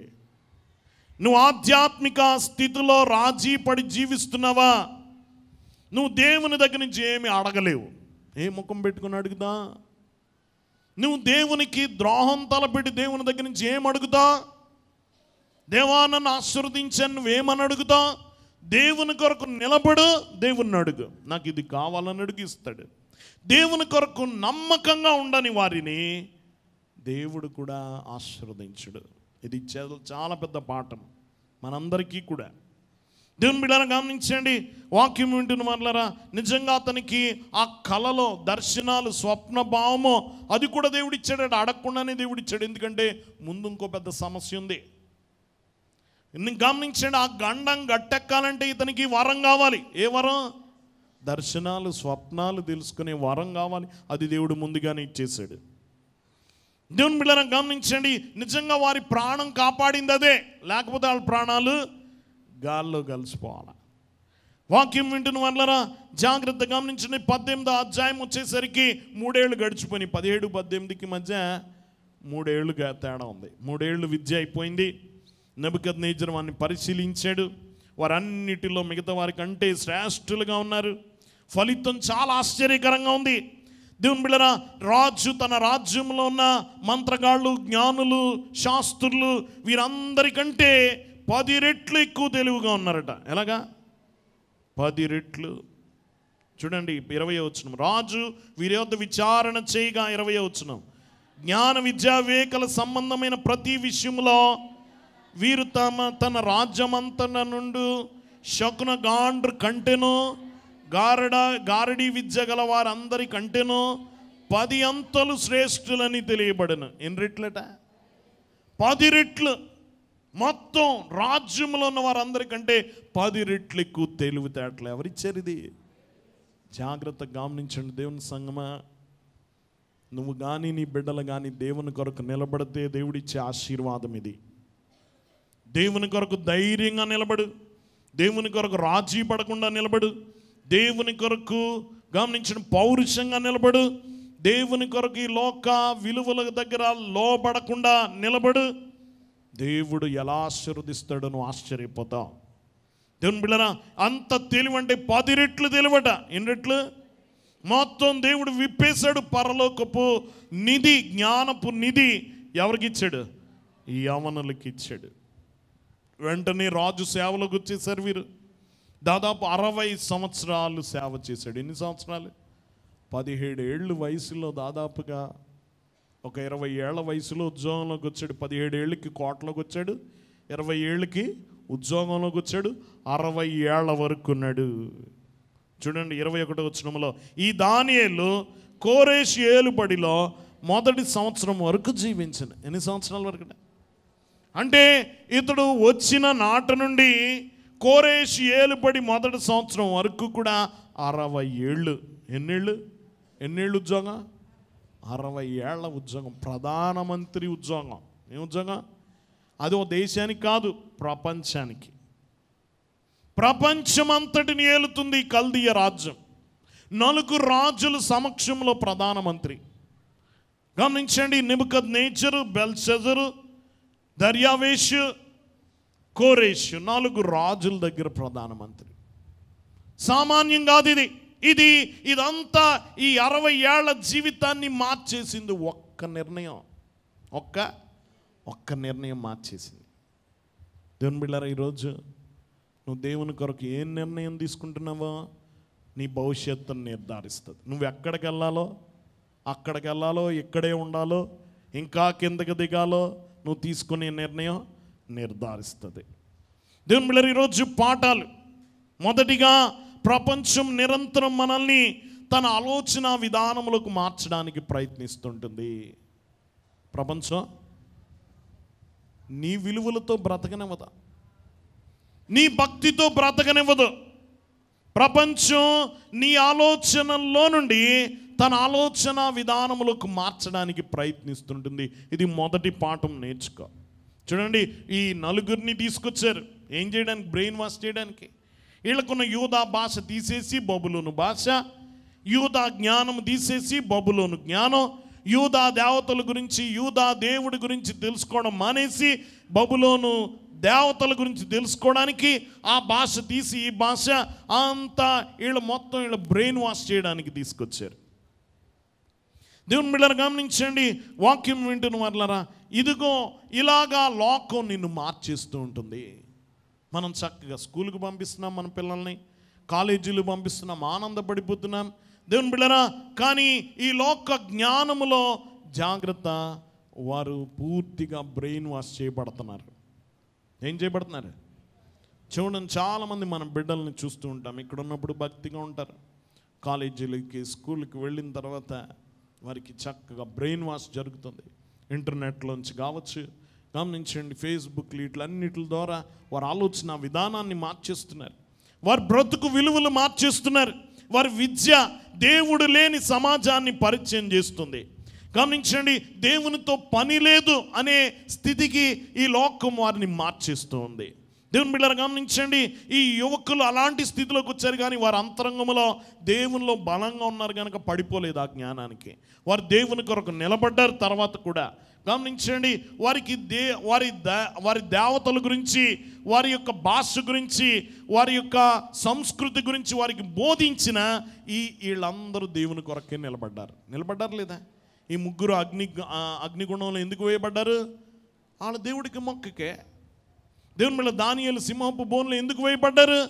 నువ్వు ఆధ్యాత్మిక స్థితిలో రాజీ పడి జీవిస్తున్నావా, నువ్వు దేవుని దగ్గర నుంచి ఏమి అడగలేవు. ఏ ముఖం పెట్టుకుని అడుగుతా? నువ్వు దేవునికి ద్రోహం తలపెట్టి దేవుని దగ్గర నుంచి ఏం అడుగుతా? దేవా నన్ను ఆశీర్వదించాను నువ్వేమని అడుగుతా? దేవుని కొరకు నిలబడు, దేవుని అడుగు. నాకు ఇది కావాలని అడుగు, ఇస్తాడు. దేవుని కొరకు నమ్మకంగా ఉండని వారిని దేవుడు కూడా ఆశీర్వదించుడు. ఇది చాలా పెద్ద పాఠం మనందరికీ కూడా. దేవుని బిడ్డలను గమనించండి, వాక్యం వింటున్న వాళ్ళరా, నిజంగా అతనికి ఆ కలలో దర్శనాలు, స్వప్న భావము అది కూడా దేవుడు ఇచ్చాడు. అడగకుండానే దేవుడు ఇచ్చాడు. ఎందుకంటే ముందు ఇంకో పెద్ద సమస్య ఉంది. గమనించండి, ఆ గండం గట్టెక్కాలంటే ఇతనికి వరం కావాలి. ఏ వరం? దర్శనాలు, స్వప్నాలు తెలుసుకునే వరం కావాలి. అది దేవుడు ముందుగానే ఇచ్చేశాడు. దేవుని బిడ్డలను గమనించండి, నిజంగా వారి ప్రాణం కాపాడింది అదే, లేకపోతే వాళ్ళ ప్రాణాలు గాల్లో కలిసిపోవాలి. వాక్యం వింటున్న వాళ్ళరా జాగ్రత్త గమనించండి. 18వ అధ్యాయం వచ్చేసరికి 3 ఏళ్ళు గడిచిపోయినాయి. 17, 18కి మధ్య 3 ఏళ్ళుగా తేడా ఉంది. 3 ఏళ్ళు విద్య అయిపోయింది. నెబుకద్నెజరు వారిని పరిశీలించాడు. వారన్నిటిలో మిగతా వారికి అంటే శ్రేష్ఠులుగా ఉన్నారు. ఫలితం చాలా ఆశ్చర్యకరంగా ఉంది. దేవుని బిడ్డరా, రాజు తన రాజ్యంలో ఉన్న మంత్రగాళ్ళు, జ్ఞానులు, శాస్త్రులు వీరందరికంటే 10 రెట్లు ఎక్కువ తెలివిగా ఉన్నారట. ఎలాగా? 10 రెట్లు. చూడండి 20వ వచనం, రాజు వీరి యొద్ద విచారణ చేయగా 20వ వచనం, జ్ఞాన విద్యా వివేకాల సంబంధమైన ప్రతి విషయంలో వీరు తన రాజ్యమంతట నుండి శకున గాండ్రు కంటెను, గారడి విద్య గల వారందరి కంటెను 10 అంతలు శ్రేష్ఠులని తెలియబడను. ఎన్ని రెట్లట? 10 రెట్లు. మొత్తం రాజ్యంలో ఉన్న వారందరికంటే 10 రెట్లు ఎక్కువ తెలివితేటలు ఎవరిచ్చారు? ఇది జాగ్రత్తగా గమనించండి. దేవుని సంగమా, నువ్వు కానీ నీ బిడ్డలు కానీ దేవుని కొరకు నిలబడితే దేవుడిచ్చే ఆశీర్వాదం ఇది. దేవుని కొరకు ధైర్యంగా నిలబడు, దేవుని కొరకు రాజీ పడకుండా నిలబడు, దేవుని కొరకు గమనించిన పౌరుషంగా నిలబడు, దేవుని కొరకు ఈ లోక విలువల దగ్గర లోబడకుండా నిలబడు. దేవుడు ఎలా ఆశీర్వదిస్తాడో నువ్వు ఆశ్చర్యపోతావు. దేవుని బిడ్డరా, అంత తెలివంటే 10 రెట్లు తెలివట. ఎన్ని రెట్లు? మొత్తం దేవుడు విప్పేశాడు. పరలోకపు నిధి, జ్ఞానపు నిధి ఎవరికి ఇచ్చాడు? ఈ యవనులకి ఇచ్చాడు. వెంటనే రాజు సేవలోకి వచ్చేసారు వీరు. దాదాపు 60 సంవత్సరాలు సేవ చేశాడు. ఎన్ని సంవత్సరాలు? 17 ఏళ్ళు వయసులో, దాదాపుగా ఒక 20 ఏళ్ల వయసులో ఉద్యోగంలోకి వచ్చాడు. 17 ఏళ్ళకి కోటలోకి వచ్చాడు, 20 ఏళ్ళకి ఉద్యోగంలోకి వచ్చాడు, 60 ఏళ్ల వరకు ఉన్నాడు. చూడండి 21వ వచనంలో, ఈ దానియేలు కోరేషు ఏలుబడిలో మొదటి సంవత్సరం వరకు జీవించాను. ఎన్ని సంవత్సరాల వరకు అంటే ఇతడు వచ్చిన నాట నుండి కోరేషు ఏలుబడి మొదటి సంవత్సరం వరకు కూడా 60 ఏళ్ళు. ఎన్నేళ్ళు ఉద్యోగం? 60 ఏళ్ల ఉద్యోగం. ప్రధానమంత్రి ఉద్యోగం. ఏం ఉద్యోగం అది? ఓ దేశానికి కాదు, ప్రపంచానికి. ప్రపంచమంతటిని ఏలుతుంది కల్దీయ రాజ్యం. 4 రాజుల సమక్షంలో ప్రధానమంత్రి. గమనించండి, నెబుకద్నెజరు, బెల్షజరు, దర్యావేషు, కోరేషు 4 రాజుల దగ్గర ప్రధానమంత్రి. సామాన్యం కాదు ఇది. ఇదంతా ఈ 60 ఏళ్ల జీవితాన్ని మార్చేసింది ఒక్క ఒక్క నిర్ణయం, ఒక్క నిర్ణయం మార్చేసింది. దేవుని బిడ్డలారా, ఈరోజు నువ్వు దేవుని కొరకు ఏం నిర్ణయం తీసుకుంటున్నావో నీ భవిష్యత్తును నిర్ధారిస్తుంది. నువ్వు ఎక్కడికి వెళ్ళాలో, ఇక్కడే ఉండాలో, ఇంకా కిందకి దిగాలో నువ్వు తీసుకునే నిర్ణయం నిర్ధారిస్తుంది. దేవుని బిడ్డలారా, ఈరోజు పాఠాలు. మొదటిగా, ప్రపంచం నిరంతరం మనల్ని తన ఆలోచన విధానములకు మార్చడానికి ప్రయత్నిస్తుంటుంది. ప్రపంచం నీ విలువలతో బ్రతకనివ్వదు, నీ భక్తితో బ్రతకనివ్వదు. ప్రపంచం నీ ఆలోచనల్లో నుండి తన ఆలోచన విధానములకు మార్చడానికి ప్రయత్నిస్తుంటుంది. ఇది మొదటి పాఠం, నేర్చుకో. చూడండి, ఈ నలుగురిని తీసుకొచ్చారు ఏం చేయడానికి? బ్రెయిన్ వాష్ చేయడానికి. వీళ్ళకున్న యూదా భాష తీసేసి బబులోను భాష, యూదా జ్ఞానం తీసేసి బబులోను జ్ఞానం, యూదా దేవతల గురించి, యూదా దేవుడి గురించి తెలుసుకోవడం మానేసి బబులోను దేవతల గురించి తెలుసుకోవడానికి ఆ భాష తీసి ఈ భాష అంతా వీళ్ళ బ్రెయిన్ వాష్ చేయడానికి తీసుకొచ్చారు. దేవుని బిడ్డలారా, గమనించండి, వాక్యం వింటున్న వాళ్ళరా, ఇదిగో ఇలాగా లోకం నిన్ను మార్చేస్తూ ఉంటుంది. మనం చక్కగా స్కూల్కి పంపిస్తున్నాం, మన పిల్లల్ని కాలేజీలు పంపిస్తున్నాం, ఆనందపడిపోతున్నాం. దేవుని బిడ్డలారా, కానీ ఈ లోక జ్ఞానములో జాగ్రత్త, వారు పూర్తిగా బ్రెయిన్ వాష్ చేయబడుతున్నారు. ఏం చేయబడుతున్నారు? చూడండి, చాలామంది మన బిడ్డల్ని చూస్తూ ఉంటాం. ఇక్కడ ఉన్నప్పుడు భక్తిగా ఉంటారు, కాలేజీలకి స్కూల్కి వెళ్ళిన తర్వాత వారికి చక్కగా బ్రెయిన్ వాష్ జరుగుతుంది. ఇంటర్నెట్లోంచి కావచ్చు, గమనించండి, ఫేస్బుక్లు ఇట్లన్నిటి ద్వారా వారి ఆలోచన విధానాన్ని మార్చేస్తున్నారు, వారి బ్రతుకు విలువలు మార్చేస్తున్నారు. వారి విద్య దేవుడు లేని సమాజాన్ని పరిచయం చేస్తుంది. గమనించండి, దేవునితో పని లేదు అనే స్థితికి ఈ లోకం వారిని మార్చేస్తూ ఉంది. దేవుని బిడ్డలారా, గమనించండి, ఈ యువకులు అలాంటి స్థితిలోకి వచ్చారు, కానీ వారి అంతరంగంలో దేవునిలో బలంగా ఉన్నారు కనుక పడిపోలేదు ఆ జ్ఞానానికి. వారు దేవుని కొరకు నిలబడ్డారు. తర్వాత కూడా గమనించండి, వారికి వారి దేవతల గురించి, వారి యొక్క భాష గురించి, వారి యొక్క సంస్కృతి గురించి వారికి బోధించిన వీళ్ళందరూ దేవుని కొరకే నిలబడ్డారు లేదా? ఈ ముగ్గురు అగ్నిగుణంలో ఎందుకు వేయబడ్డారు? వాళ్ళ దేవుడికి మొక్కకే. దేవుని మీద దానియేలు సింహపు బోన్లో ఎందుకు వేయబడ్డారు?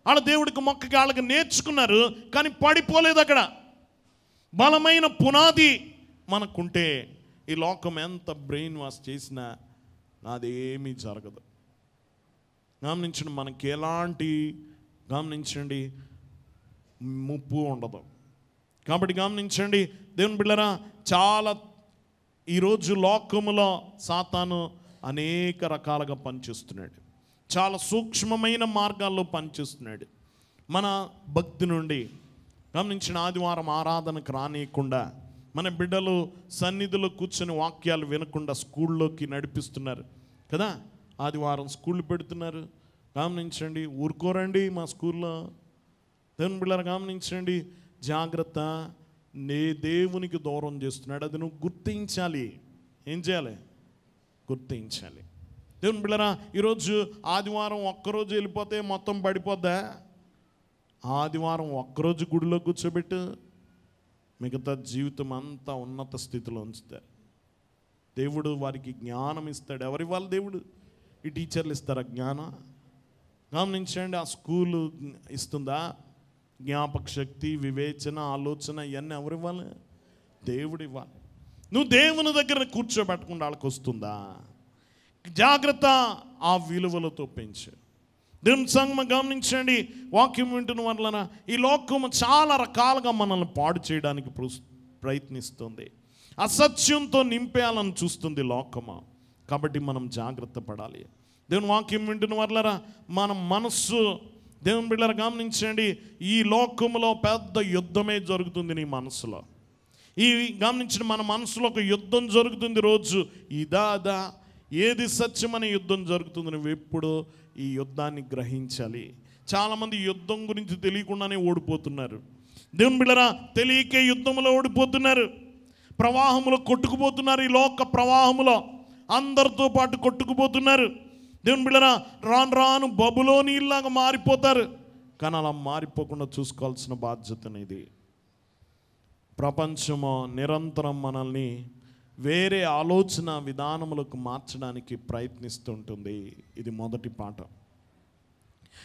వాళ్ళ దేవుడికి మొక్కకి, వాళ్ళకి నేర్చుకున్నారు, కానీ పడిపోలేదు. అక్కడ బలమైన పునాది మనకుంటే ఈ లోకం ఎంత బ్రెయిన్ వాష్ చేసినా అదేమీ జరగదు. గమనించండి, మనకి ఎలాంటి ముప్పు ఉండదు. కాబట్టి గమనించండి దేవుని బిడ్డలారా, చాలా ఈరోజు లోకములో సాతాను అనేక రకాలుగా పనిచేస్తున్నాడు, చాలా సూక్ష్మమైన మార్గాల్లో పనిచేస్తున్నాడు. మన భక్తి నుండి గమనించిన ఆదివారం ఆరాధనకు రానియకుండా, మన బిడ్డలు సన్నిధిలో కూర్చొని వాక్యాలు వినకుండా స్కూల్లోకి నడిపిస్తున్నారు కదా. ఆదివారం స్కూళ్ళు పెడుతున్నారు, గమనించండి. ఊరుకోరండి మా స్కూల్లో. దేవుని బిడ్డలారా, గమనించండి, జాగ్రత్త. దేవునికి దూరం చేస్తున్నాడు, అది నువ్వు గుర్తించాలి. ఏం చేయాలి? గుర్తించాలి. దేవుని బిడ్డలారా, ఈరోజు ఆదివారం ఒక్కరోజు వెళ్ళిపోతే మొత్తం పడిపోద్దా? ఆదివారం ఒక్కరోజు గుడిలో కూర్చోబెట్టు, మిగతా జీవితం అంతా ఉన్నత స్థితిలో ఉంచుతారు. దేవుడు వారికి జ్ఞానం ఇస్తాడు. ఎవరి వాళ్ళు? దేవుడు. ఈ టీచర్లు ఇస్తారా జ్ఞానం? గమనించండి, ఆ స్కూలు ఇస్తుందా? జ్ఞాపక శక్తి, వివేచన, ఆలోచన ఇవన్నీ ఎవరు ఇవ్వాలి? దేవుడు ఇవ్వాలి. నువ్వు దేవుని దగ్గర కూర్చోబెట్టకుండా వాళ్ళకి వస్తుందా? జాగ్రత్త, ఆ విలువలతో పెంచు. దేవుని సంగమం గమనించండి, వాక్యం వింటున్న వలన ఈ లోకము చాలా రకాలుగా మనల్ని పాడు చేయడానికి ప్రయత్నిస్తుంది, అసత్యంతో నింపేయాలని చూస్తుంది లోకము. కాబట్టి మనం జాగ్రత్త పడాలి. దేవుని వాక్యం వింటున్న వలన మన మనస్సు, దేవుని బిడ్డలారా గమనించండి, ఈ లోకములో పెద్ద యుద్ధమే జరుగుతుంది నీ మనసులో. ఈ గమనించిన మన మనసులో ఒక యుద్ధం జరుగుతుంది రోజు. ఇదా ఏది సత్యమనే యుద్ధం జరుగుతుంది. నువ్వు ఎప్పుడు ఈ యుద్ధాన్ని గ్రహించాలి. చాలామంది యుద్ధం గురించి తెలియకుండానే ఓడిపోతున్నారు. దేవుని బిడ్డలారా, తెలియకే యుద్ధంలో ఓడిపోతున్నారు, ప్రవాహంలో కొట్టుకుపోతున్నారు. ఈ లోక ప్రవాహంలో అందరితో పాటు కొట్టుకుపోతున్నారు. దేవుని బిడ్డలారా, రాను రాను బబులోనీలాగా మారిపోతారు. కానీ అలా మారిపోకుండా చూసుకోవాల్సిన బాధ్యత ఇది. ప్రపంచము నిరంతరం మనల్ని వేరే ఆలోచన విధానములకు మార్చడానికి ప్రయత్నిస్తుంటుంది. ఇది మొదటి పాఠం.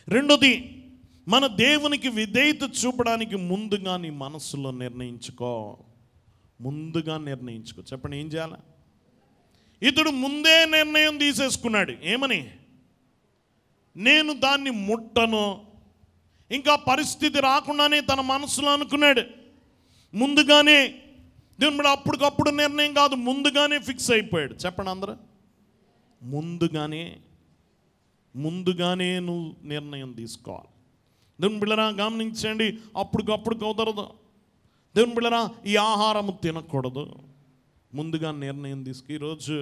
రెండోది, మన దేవునికి విధేయత చూపడానికి ముందుగా నీ మనస్సులో నిర్ణయించుకో. ముందుగా నిర్ణయించుకో. చెప్పండి, ఏం చేయాలి? ఇతడు ముందే నిర్ణయం తీసేసుకున్నాడు. ఏమని? నేను దాన్ని ముట్టను. ఇంకా పరిస్థితి రాకుండానే తన మనసులో అనుకున్నాడు. ముందుగానే దేవుని బిడ్డ అప్పటికప్పుడు నిర్ణయం కాదు, ముందుగానే ఫిక్స్ అయిపోయాడు. చెప్పండి అందరూ, ముందుగానే నువ్వు నిర్ణయం తీసుకోవాలి. దేవుని బిడ్డరా గమనించండి, అప్పటికప్పుడు కుదరదు. దేవుని బిడ్డరా ఈ ఆహారము తినకూడదు. ముందుగా నిర్ణయం తీసుకు. ఈరోజు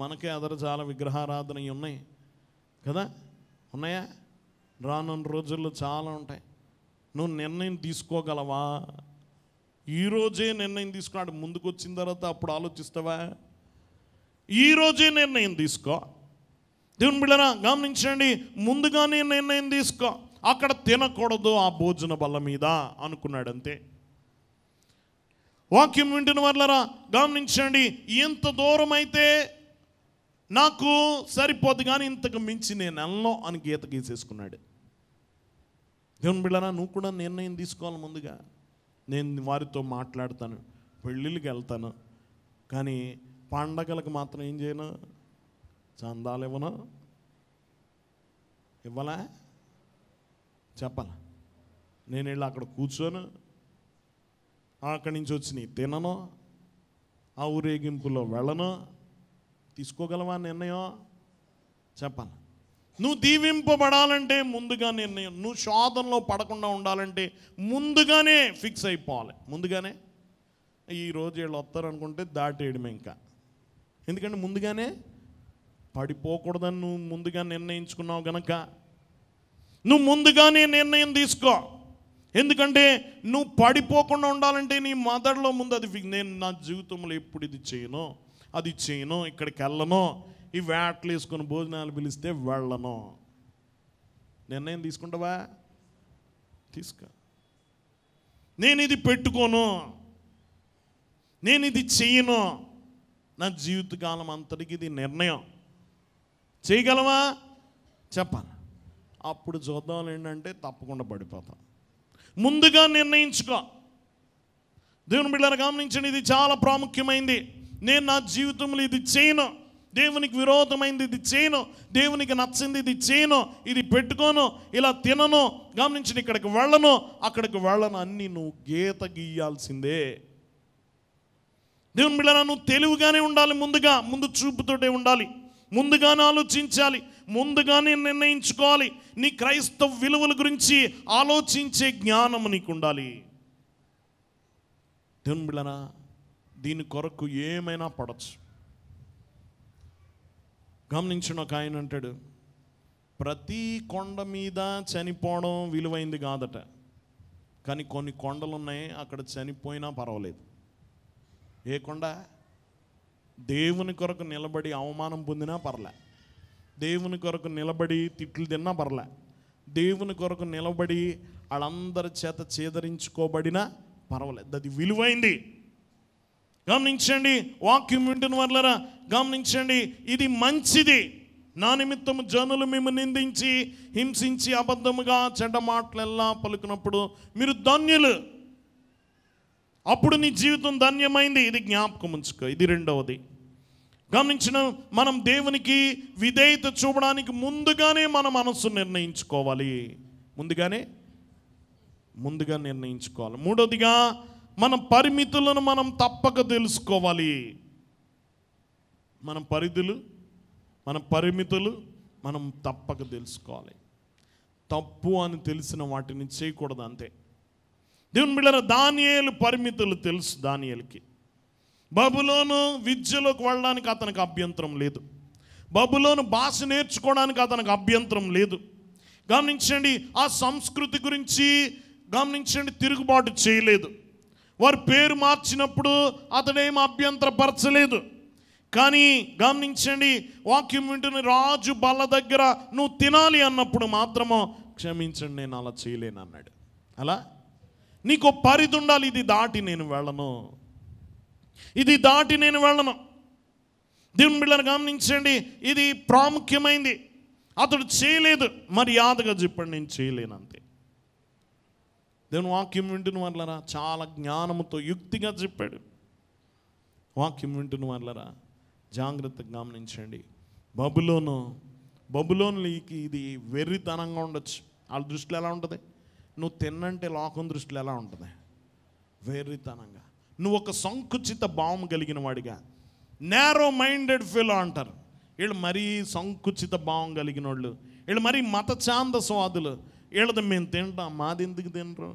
మనకే చాలా విగ్రహారాధన ఉన్నాయి కదా, ఉన్నాయా? రానున్న రోజుల్లో చాలా ఉంటాయి. నువ్వు నిర్ణయం తీసుకోగలవా? ఈరోజే నిర్ణయం తీసుకున్నాడు, ముందుకు వచ్చిన తర్వాత అప్పుడు ఆలోచిస్తావా? ఈరోజే నిర్ణయం తీసుకో. దేవుని బిడ్డరా గమనించండి, ముందుగానే నిర్ణయం తీసుకో. అక్కడ తినకూడదు ఆ భోజన బల్ల మీద అనుకున్నాడు, అంతే. వాక్యం వింటున్న వాళ్ళరా గమనించండి, ఎంత దూరం అయితే నాకు సరిపోదు కానీ ఇంతకు మించి నేను వెళ్ళను అని గీత గీసేసుకున్నాడు. దేవుని బిడ్డరా, నువ్వు కూడా నిర్ణయం తీసుకోవాలి ముందుగా. నేను వారితో మాట్లాడతాను, పెళ్ళిళ్ళకి వెళ్తాను, కానీ పండగలకు మాత్రం ఏం చేయను? చందాలు ఇవ్వను. ఇవ్వలా? చెప్పాలా? నేను వెళ్ళి అక్కడ కూర్చోను, అక్కడి నుంచి వచ్చి తినను, ఆ ఊరేగింపులో వెళ్ళను. తీసుకోగలవా నిర్ణయం? చెప్పాలి. నువ్వు దీవింపబడాలంటే ముందుగా నిర్ణయం. నువ్వు శోధనలో పడకుండా ఉండాలంటే ముందుగానే ఫిక్స్ అయిపోవాలి. ముందుగానే ఈరోజు వీళ్ళు వస్తారనుకుంటే దాటేయడమే ఇంకా. ఎందుకంటే ముందుగానే పడిపోకూడదని నువ్వు ముందుగా నిర్ణయించుకున్నావు గనక నువ్వు ముందుగానే నిర్ణయం తీసుకో. ఎందుకంటే నువ్వు పడిపోకుండా ఉండాలంటే నీ మొదట్లో ముందు అది నేను నా జీవితంలో ఎప్పుడు ఇది చేయను, అది చేయను, ఇక్కడికి వెళ్ళను, ఈ వేటలు వేసుకొని భోజనాలు పిలిస్తే వెళ్ళను. నిర్ణయం తీసుకుంటావా? తీసుకో. నేను ఇది పెట్టుకోను, నేను ఇది చెయ్యను, నా జీవితకాలం అంతటికి ఇది నిర్ణయం. చేయగలవా? చెప్పాలి. అప్పుడు చూద్దాం ఏంటంటే తప్పకుండా పడిపోతాం. ముందుగా నిర్ణయించుకో. దేవుని బిడ్డలు గమనించండి, ఇది చాలా ప్రాముఖ్యమైంది. నేను నా జీవితంలో ఇది చేయను, దేవునికి విరోధమైంది ఇది చేయను, దేవునికి నచ్చింది ఇది చేయను, ఇది పెట్టుకోను, ఇలా తినను, గమనించండి, ఇక్కడికి వెళ్ళను, అక్కడికి వెళ్ళను, అన్నీ నువ్వు గీత గీయాల్సిందే. దేవుని బిడ్డలా నువ్వు తెలివిగానే ఉండాలి. ముందు చూపుతోటే ఉండాలి. ముందుగానే ఆలోచించాలి, ముందుగానే నిర్ణయించుకోవాలి. నీ క్రైస్తవ విలువల గురించి ఆలోచించే జ్ఞానం నీకు ఉండాలి. దేవుని బిడ్డలా దీని కొరకు ఏమైనా పడవచ్చు. గమనించిన ఒక ఆయన అంటాడు, ప్రతి కొండ మీద చనిపోవడం విలువైంది కాదట, కానీ కొన్ని కొండలు ఉన్నాయి అక్కడ చనిపోయినా పర్వాలేదు. ఏ కొండ? దేవుని కొరకు నిలబడి అవమానం పొందినా పర్లే, దేవుని కొరకు నిలబడి తిట్లు తిన్నా పర్లే, దేవుని కొరకు నిలబడి వాళ్ళందరి చేత చేదరించుకోబడినా పర్వాలేదు, అది విలువైంది. గమనించండి, వాక్యం వింటున్న వాళ్ళరా గమనించండి, ఇది మంచిది. నా నిమిత్తము జనులు మేము నిందించి హింసించి అబద్ధముగా చెడ్డ మాటలెల్లా పలుకున్నప్పుడు మీరు ధన్యులు, అప్పుడు నీ జీవితం ధన్యమైంది. ఇది జ్ఞాపకం ఉంచుకో. ఇది రెండవది. గమనించిన మనం దేవునికి విధేయత చూపడానికి ముందుగానే మన మనస్సు నిర్ణయించుకోవాలి. ముందుగా నిర్ణయించుకోవాలి. మూడవదిగా మన పరిమితులను మనం తప్పక తెలుసుకోవాలి. మన పరిమితులు మనం తప్పక తెలుసుకోవాలి. తప్పు అని తెలిసిన వాటిని చేయకూడదు, అంతే. దేవుని బిడ్డలారా, దానియేలు పరిమితులు తెలుసు. దానియేలుకి బబులోను విద్యలోకి వెళ్ళడానికి అతనికి అభ్యంతరం లేదు, బబులోను భాష నేర్చుకోవడానికి అతనికి అభ్యంతరం లేదు. గమనించండి, ఆ సంస్కృతి గురించి గమనించండి, తిరుగుబాటు చేయలేదు. వారి పేరు మార్చినప్పుడు అతడేం అభ్యంతరపరచలేదు. కానీ గమనించండి, వాక్యం వింటున్న రాజు బల్ల దగ్గర నువ్వు తినాలి అన్నప్పుడు మాత్రమో క్షమించండి నేను అలా చేయలేను అన్నాడు. అలా నీకు పరిధి ఉండాలి. ఇది దాటి నేను వెళ్ళను, ఇది దాటి నేను వెళ్ళను. దేవుని బిడ్డలను గమనించండి, ఇది ప్రాముఖ్యమైంది. అతడు చేయలేదు, మర్యాదగా చెప్పండి నేను చేయలేను అంతే. దేవుని వాక్యం వింటున్న వాళ్ళరా చాలా జ్ఞానముతో యుక్తిగా చెప్పాడు. వాక్యం వింటున్న వాళ్ళరా జాగ్రత్తగా గమనించండి. బబులోనుకి ఇది వెర్రితనంగా ఉండొచ్చు. వాళ్ళ దృష్టిలో ఎలా ఉంటుంది? నువ్వు తిన్నంటే లోకం దృష్టిలో ఎలా ఉంటుంది? వెర్రితనంగా. నువ్వు ఒక సంకుచిత భావం కలిగిన వాడిగా, నేరో మైండెడ్ ఫెలో అంటారు. వీళ్ళు మరీ సంకుచిత భావం కలిగిన వాళ్ళు, వీళ్ళు మరీ మత ఛాందస్వాదులు. వీళ్ళది మేము తింటాం, మాది ఎందుకు తినరు?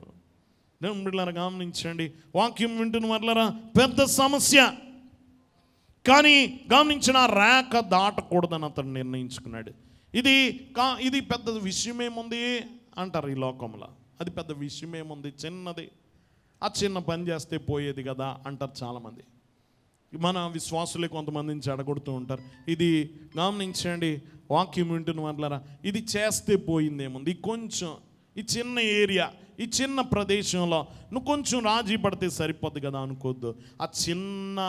దేవుని బిడ్డలారా గమనించండి, వాక్యం వింటున్న వాళ్ళరా పెద్ద సమస్య. కానీ గమనించిన రేఖ దాటకూడదని అతను నిర్ణయించుకున్నాడు. ఇది పెద్ద విషయమేముంది అంటారు ఈ లోకంలో. అది పెద్ద విషయమేముంది, చిన్నది, ఆ చిన్న పని చేస్తే పోయేది కదా అంటారు చాలామంది. మన విశ్వాసులే కొంతమందిని చెడగొడుతూ ఉంటారు. ఇది గమనించండి, వాక్యం వింటున్న వాళ్ళరా, ఇది చేస్తే పోయిందేముంది, కొంచెం ఈ చిన్న ఏరియా, ఈ చిన్న ప్రదేశంలో నువ్వు కొంచెం రాజీ పడితే సరిపోద్ది కదా అనుకోవద్దు. ఆ చిన్న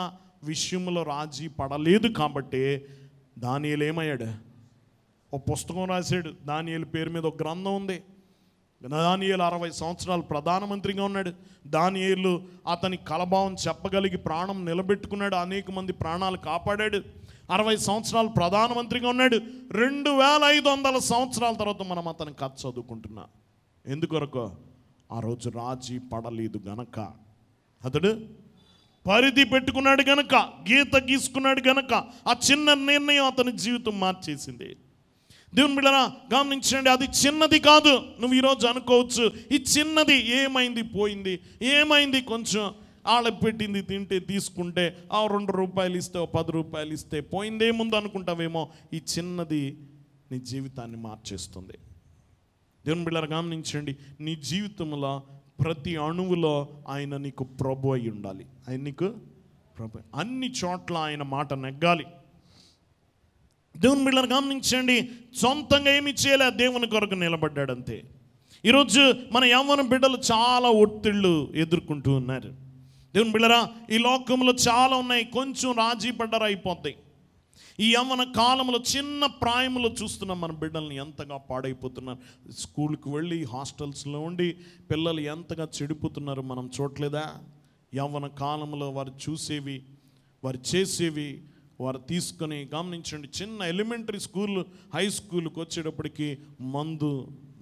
విషయంలో రాజీ పడలేదు కాబట్టి దానియేలు ఏమయ్యాడు? ఒక పుస్తకం రాశాడు. దానియేలు పేరు మీద ఒక గ్రంథం ఉంది. దానియేలు 60 సంవత్సరాలు ప్రధానమంత్రిగా ఉన్నాడు. దానియేలు అతని కలభావం చెప్పగలిగి ప్రాణం నిలబెట్టుకున్నాడు. అనేక మంది ప్రాణాలు కాపాడాడు. 60 సంవత్సరాలు ప్రధానమంత్రిగా ఉన్నాడు. 2500 సంవత్సరాల తర్వాత మనం అతని కథ చదువుకుంటున్నాం. ఎందుకొరకు? ఆ రోజు రాజీ పడలేదు గనక, అతడు పరిధి పెట్టుకున్నాడు గనక, గీత గీసుకున్నాడు గనక, ఆ చిన్న నిర్ణయం అతని జీవితం మార్చేసింది. దేవుని బిడ్డలారా గమనించండి, అది చిన్నది కాదు. నువ్వు ఈరోజు అనుకోవచ్చు ఈ చిన్నది ఏమైంది, పోయింది, ఏమైంది, కొంచెం ఆళ్ళ పెట్టింది తింటే తీసుకుంటే ఆ 2 రూపాయలు ఇస్తే 10 రూపాయలు ఇస్తే పోయిందేముంది అనుకుంటావేమో. ఈ చిన్నది నీ జీవితాన్ని మార్చేస్తుంది. దేవుని బిడ్డలారా గమనించండి, నీ జీవితంలో ప్రతి అణువులో ఆయన నీకు ప్రభు అయి ఉండాలి. ఆయన నీకు ప్రభు, అన్ని చోట్ల ఆయన మాట నెగ్గాలి. దేవుని బిడ్డలారా గమనించండి, సొంతంగా ఏమి చేయలే, దేవుని కొరకు నిలబడ్డాడంతే. ఈరోజు మన యవ్వన బిడ్డలు చాలా ఒత్తిళ్ళు ఎదుర్కొంటూ ఉన్నారు. దేవుని బిడ్డలారా ఈ లోకంలో చాలా ఉన్నాయి, కొంచెం రాజీ పడ్డారు అయిపోతాయి. ఈ యవ్వన కాలంలో చిన్న ప్రాయంలో చూస్తున్నాం మన బిడ్డల్ని ఎంతగా పాడైపోతున్నారు. స్కూల్కి వెళ్ళి హాస్టల్స్లో ఉండి పిల్లలు ఎంతగా చెడిపోతున్నారు మనం చూడలేదా? యవ్వన కాలంలో వారు చూసేవి, వారు చేసేవి, వారు తీసుకొని గమనించండి. చిన్న ఎలిమెంటరీ స్కూల్, హై స్కూల్కి వచ్చేటప్పటికి మందు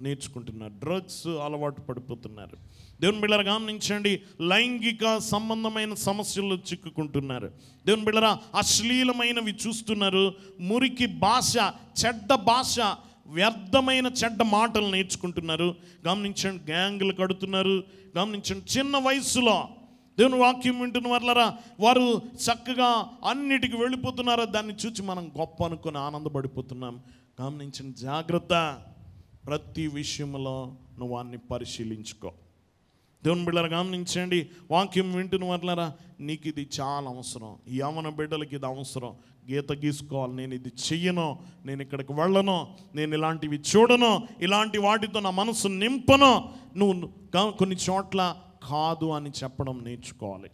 నేర్చుకుంటున్నారు, డ్రగ్స్ అలవాటు పడిపోతున్నారు. దేవుని బిడ్డలారా గమనించండి, లైంగిక సంబంధమైన సమస్యల్లో చిక్కుకుంటున్నారు. దేవుని బిడ్డలారా అశ్లీలమైనవి చూస్తున్నారు. మురికి భాష, చెడ్డ భాష, వ్యర్థమైన చెడ్డ మాటలు నేర్చుకుంటున్నారు. గమనించండి, గ్యాంగులు కడుతున్నారు. గమనించండి, చిన్న వయసులో దేవుని వాక్యం వింటున్న వాళ్ళరా వారు చక్కగా అన్నిటికీ వెళ్ళిపోతున్నారో దాన్ని చూసి మనం గొప్ప అనుకుని ఆనందపడిపోతున్నాం. గమనించండి, జాగ్రత్త. ప్రతి విషయంలో నువ్వు అన్ని పరిశీలించుకో. దేవుని బిడ్డలారా గమనించండి, వాక్యం వింటున్న వాళ్ళరా నీకు ఇది చాలా అవసరం. ఈ యవ్వన బిడ్డలకి ఇది అవసరం. గీత గీసుకోవాలి. నేను ఇది చెయ్యను, నేను ఇక్కడికి వెళ్ళను, నేను ఇలాంటివి చూడను, ఇలాంటి వాటితో నా మనసు నింపను. నువ్వు కొన్ని చోట్ల కాదు అని చెప్పడం నేర్చుకోవాలి.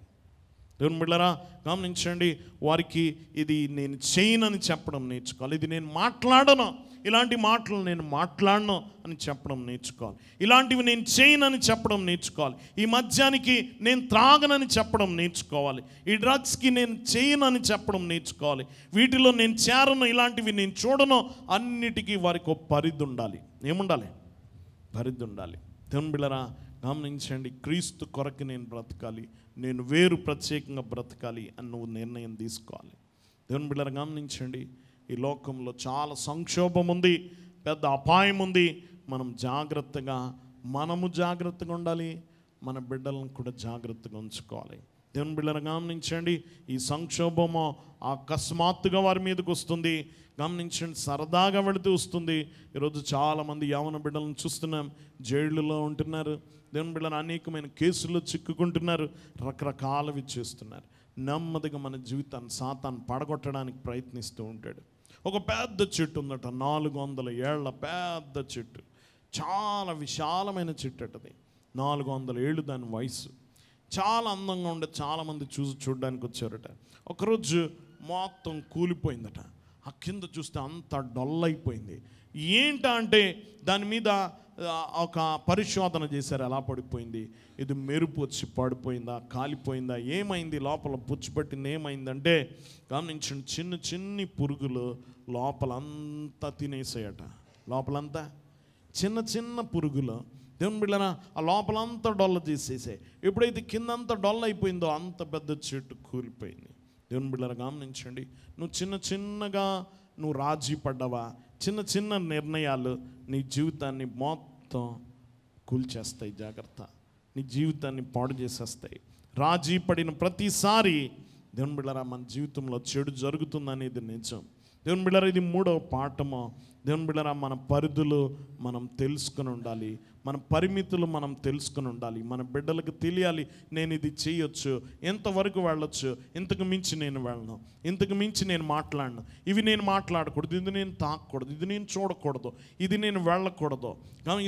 దేవుని బిడ్డలారా గమనించండి, వారికి ఇది నేను చేయనని చెప్పడం నేర్చుకోవాలి. ఇది నేను మాట్లాడను, ఇలాంటి మాటలు నేను మాట్లాడను అని చెప్పడం నేర్చుకోవాలి. ఇలాంటివి నేను చేయనని చెప్పడం నేర్చుకోవాలి. ఈ మద్యానికి నేను త్రాగనని చెప్పడం నేర్చుకోవాలి. ఈ డ్రగ్స్కి నేను చేయనని చెప్పడం నేర్చుకోవాలి. వీటిలో నేను చేరను, ఇలాంటివి నేను చూడను. అన్నిటికీ వారికి ఒక పరిధి ఉండాలి. ఏముండాలి? పరిధి ఉండాలి. దేవుని బిడ్డలారా గమనించండి, క్రీస్తు కొరకు నేను బ్రతకాలి, నేను వేరు ప్రత్యేకంగా బ్రతకాలి అని నువ్వు నిర్ణయం తీసుకోవాలి. దేవుని బిడ్డలారా గమనించండి, ఈ లోకంలో చాలా సంక్షోభం ఉంది, పెద్ద అపాయం ఉంది. మనము జాగ్రత్తగా ఉండాలి, మన బిడ్డలను కూడా జాగ్రత్తగా ఉంచుకోవాలి. దేవుని బిడ్డలారా గమనించండి, ఈ సంక్షోభము అకస్మాత్తుగా వారి మీదకి వస్తుంది. గమనించండి, సరదాగా వెళితే వస్తుంది. ఈరోజు చాలామంది యవ్వన బిడ్డలను చూస్తున్నాం, జైళ్ళలో ఉంటున్నారు. దేవుని బిడ్డలు అనేకమైన కేసుల్లో చిక్కుకుంటున్నారు, రకరకాలవి చేస్తున్నారు. నెమ్మదిగా మన జీవితాన్ని సాతాను పడగొట్టడానికి ప్రయత్నిస్తూ ఉంటాడు. ఒక పెద్ద చెట్టు ఉందట, 400 ఏళ్ల పెద్ద చెట్టు, చాలా విశాలమైన చెట్టు అటది. 400 ఏళ్ళు దాని వయసు. చాలా అందంగా ఉండే చాలామంది చూడడానికి వచ్చారట. ఒకరోజు మొత్తం కూలిపోయిందట. ఆ కింద చూస్తే అంత డొల్లైపోయింది. ఏంటంటే దాని మీద ఒక పరిశోధన చేశారు, ఎలా పడిపోయింది, ఇది మెరుపు వచ్చి పడిపోయిందా, కాలిపోయిందా, ఏమైంది, లోపల పుచ్చిపట్టింది, ఏమైందంటే గమనించండి, చిన్న చిన్ని పురుగులు లోపలంతా తినేసాయట. లోపలంతా చిన్న చిన్న పురుగులు దేవుని బిడ్డలారా ఆ లోపలంతా డొల్ల చేసేసాయి. ఎప్పుడైతే కిందంతా డొల్ల అయిపోయిందో అంత పెద్ద చెట్టు కూలిపోయింది. దేవుని బిడ్డలారా గమనించండి, నువ్వు చిన్న చిన్నగా నువ్వు రాజీ పడ్డావా, చిన్న చిన్న నిర్ణయాలు నీ జీవితాన్ని మొత్తం కూల్చేస్తాయి. జాగ్రత్త, నీ జీవితాన్ని పాడు చేసేస్తాయి. రాజీ పడిన ప్రతిసారి దేవుని బిడ్డలారా మన జీవితంలో చెడు జరుగుతుందనేది నిజం. దేవుని బిడ్డలారా ఇది 3వ పాఠము. దేవుని బిడ్డలారా మన పరిధులు మనం తెలుసుకుని ఉండాలి, మన పరిమితులు మనం తెలుసుకుని ఉండాలి. మన బిడ్డలకు తెలియాలి, నేను ఇది చేయొచ్చు, ఎంతవరకు వెళ్ళొచ్చు, ఇంతకు మించి నేను వెళ్ళను, ఇంతకు మించి నేను మాట్లాడను, ఇవి నేను మాట్లాడకూడదు, ఇది నేను తాకూడదు, ఇది నేను చూడకూడదు, ఇది నేను వెళ్ళకూడదు,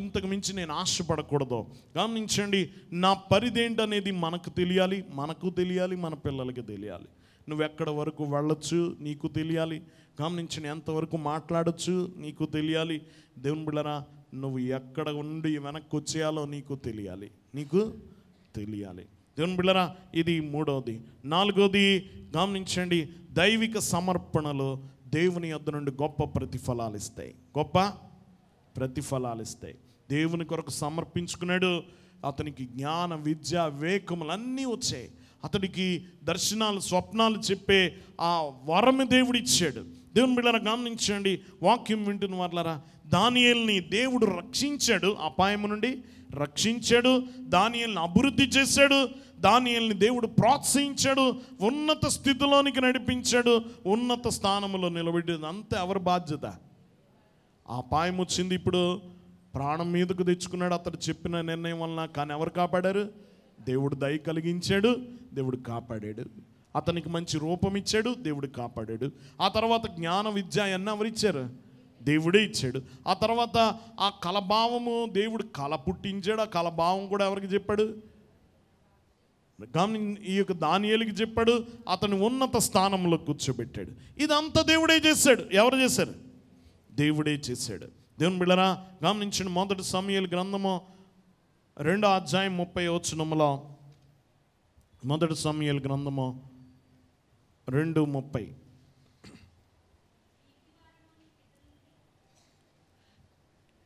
ఇంతకు మించి నేను ఆశపడకూడదు. గమనించండి, నా పరిధి ఏంటనేది మనకు తెలియాలి, మనకు తెలియాలి, మన పిల్లలకి తెలియాలి. నువ్వెక్కడ వరకు వెళ్ళొచ్చు నీకు తెలియాలి. గమనించిన ఎంతవరకు మాట్లాడచ్చు నీకు తెలియాలి. దేవుని బిడ్డలారా నువ్వు ఎక్కడ ఉండి వెనక్కి వచ్చేయాలో నీకు తెలియాలి, నీకు తెలియాలి. దేవుని బిడ్డలారా ఇది 3వది. 4వది గమనించండి, దైవిక సమర్పణలు దేవుని యొద్ద నుండి గొప్ప ప్రతిఫలాలు ఇస్తాయి. గొప్ప ప్రతిఫలాలు ఇస్తాయి. దేవుని కొరకు సమర్పించుకున్నాడు, అతనికి జ్ఞాన విద్య వివేకములు అన్నీ వచ్చాయి. అతడికి దర్శనాలు స్వప్నాలు చెప్పే ఆ వరము దేవుడు ఇచ్చాడు. దేవుని బిడ్డలారా గమనించండి, వాక్యం వింటున్న వాళ్ళారా, దానియేలుని దేవుడు రక్షించాడు, అపాయము నుండి రక్షించాడు, దానియేలుని అభివృద్ధి చేశాడు, దానియేలుని దేవుడు ప్రోత్సహించాడు, ఉన్నత స్థితిలోనికి నడిపించాడు, ఉన్నత స్థానంలో నిలబెట్టాడు. అంతే ఎవరి బాధ్యత? ఆ అపాయం వచ్చింది, ఇప్పుడు ప్రాణం మీదకు తెచ్చుకున్నాడు అతడు చెప్పిన నిర్ణయం వలన. కానీ ఎవరు కాపాడారు? దేవుడు దయ కలిగించాడు, దేవుడు కాపాడాడు. అతనికి మంచి రూపం ఇచ్చాడు, దేవుడు కాపాడాడు. ఆ తర్వాత జ్ఞాన విద్య అన్నీ ఎవరిచ్చారు? దేవుడే ఇచ్చాడు. ఆ తర్వాత ఆ కలభావము దేవుడు కల పుట్టించాడు. ఆ కలభావం కూడా ఎవరికి చెప్పాడు? ఈ యొక్క దానియేలుకి చెప్పాడు. అతను ఉన్నత స్థానంలో కూర్చోబెట్టాడు. ఇదంతా దేవుడే చేశాడు. ఎవరు చేశారు? దేవుడే చేశాడు. దేవుని బిడ్డలారా గమనించండి, 1 సమూయేలు గ్రంథము 2వ అధ్యాయం 30వ వచనములో, 1 సమూయేలు గ్రంథము 2:30,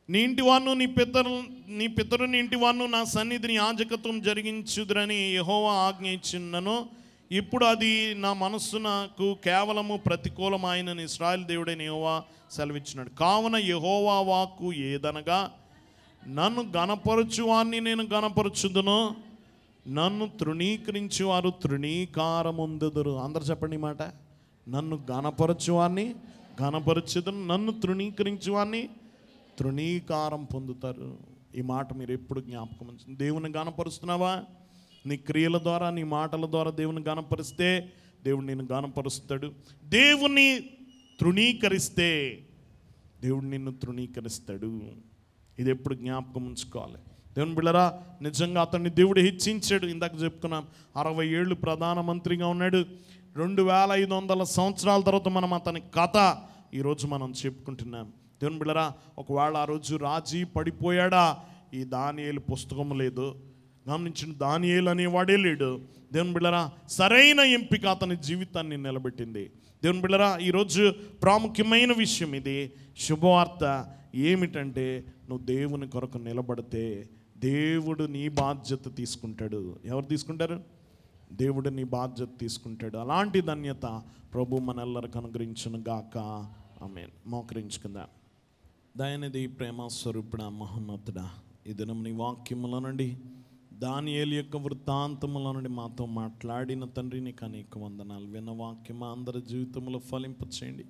నీ ఇంటివాను నీ పితరుని ఇంటివాను నా సన్నిధిని యాజకత్వం జరిగించుదురని యెహోవా ఆజ్ఞ ఇచ్చినను, ఇప్పుడు అది నా మనస్సునకు కేవలము ప్రతికూలమైనని ఇశ్రాయేలు దేవుడైన యెహోవా సెలవిచ్చినాడు. కావున యెహోవా వాక్కు ఏదనగా, నన్ను గణపరచువాన్ని నేను గణపరచుదును, నన్ను తృణీకరించువారు తృణీకారముందుదురు. అందరు చెప్పండి ఈ మాట. నన్ను గణపరచువాన్ని గణపరచుదును, నన్ను తృణీకరించువాన్ని తృణీకారం పొందుతారు. ఈ మాట మీరు ఎప్పుడు జ్ఞాపకం ఉంచండి. దేవుని గణపరుస్తున్నావా? నీ క్రియల ద్వారా, నీ మాటల ద్వారా దేవుని గణపరిస్తే దేవుడు నిన్ను గణపరుస్తాడు. దేవుని తృణీకరిస్తే దేవుడు నిన్ను తృణీకరిస్తాడు. ఇది ఎప్పుడు జ్ఞాపకం ఉంచుకోవాలి. దేవుని బిడ్డలారా నిజంగా అతన్ని దేవుడు హెచ్చించాడు. ఇందాక చెప్పుకున్నాం, 60 ఏళ్ళు ప్రధానమంత్రిగా ఉన్నాడు. 2500 సంవత్సరాల తర్వాత మనం అతని కథ ఈరోజు మనం చెప్పుకుంటున్నాం. దేవుని బిడ్డలారా ఒకవేళ ఆ రోజు రాజీ పడిపోయాడా, ఈ దానియేలు పుస్తకం లేదు. గమనించిన దానియేలు అనేవాడే లేడు. దేవుని బిడ్డలారా సరైన ఎంపిక అతని జీవితాన్ని నిలబెట్టింది. దేవుని బిడ్డలారా ఈరోజు ప్రాముఖ్యమైన విషయం ఇది. శుభవార్త ఏమిటంటే, నువ్వు దేవుని కొరకు నిలబడితే దేవుడు నీ బాధ్యత తీసుకుంటాడు. ఎవరు తీసుకుంటారు? దేవుడు నీ బాధ్యత తీసుకుంటాడు. అలాంటి ధన్యత ప్రభు మనెల్లరికి అనుగ్రహించును గాక. ఆమేన్. మోకరించుకుందాం. దయనిధి ప్రేమ స్వరూపుడా మహోన్నతుడా, ఈ దినం నీ వాక్యముల నుండి, దానియేలు యొక్క వృత్తాంతముల నుండి మాతో మాట్లాడిన తండ్రి నీకు అనేక వందనాలు. విన్న వాక్యం అందరి జీవితంలో ఫలింపచేయండి.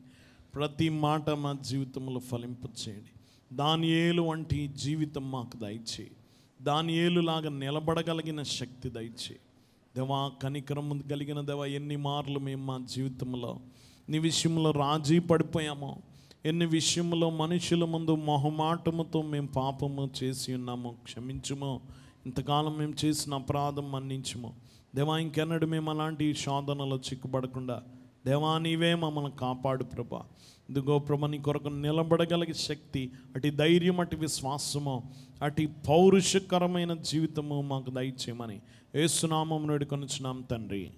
ప్రతి మాట మా జీవితంలో ఫలింపచేయండి. దానియేలు వంటి జీవితం మాకు దయచేయి. దానియేలులాగా నిలబడగలిగిన శక్తి దయచేయి. దేవా కనికరము కలిగిన దేవా, ఎన్ని మార్లు మేము మా జీవితంలో నీ విషయంలో రాజీ పడిపోయామో, ఎన్ని విషయంలో మనుషుల ముందు మొహమాటముతో మేము పాపము చేసి ఉన్నామో క్షమించుమో. ఇంతకాలం మేము చేసిన అపరాధం మన్నించుమో దేవా. ఇంకెన్నడూ మేము అలాంటి శోధనలో చిక్కుపడకుండా దేవా నీవే మమ్మల్ని కాపాడు ప్రభా. ఇదిగో ప్రభా, నీ కొరకు నిలబడగలిగే శక్తి, అటు ధైర్యం, అటు విశ్వాసము, అటు పౌరుషకరమైన జీవితము మాకు దయచేయమని యేసు నామమున వేడుకొనుచున్నాం తండ్రి.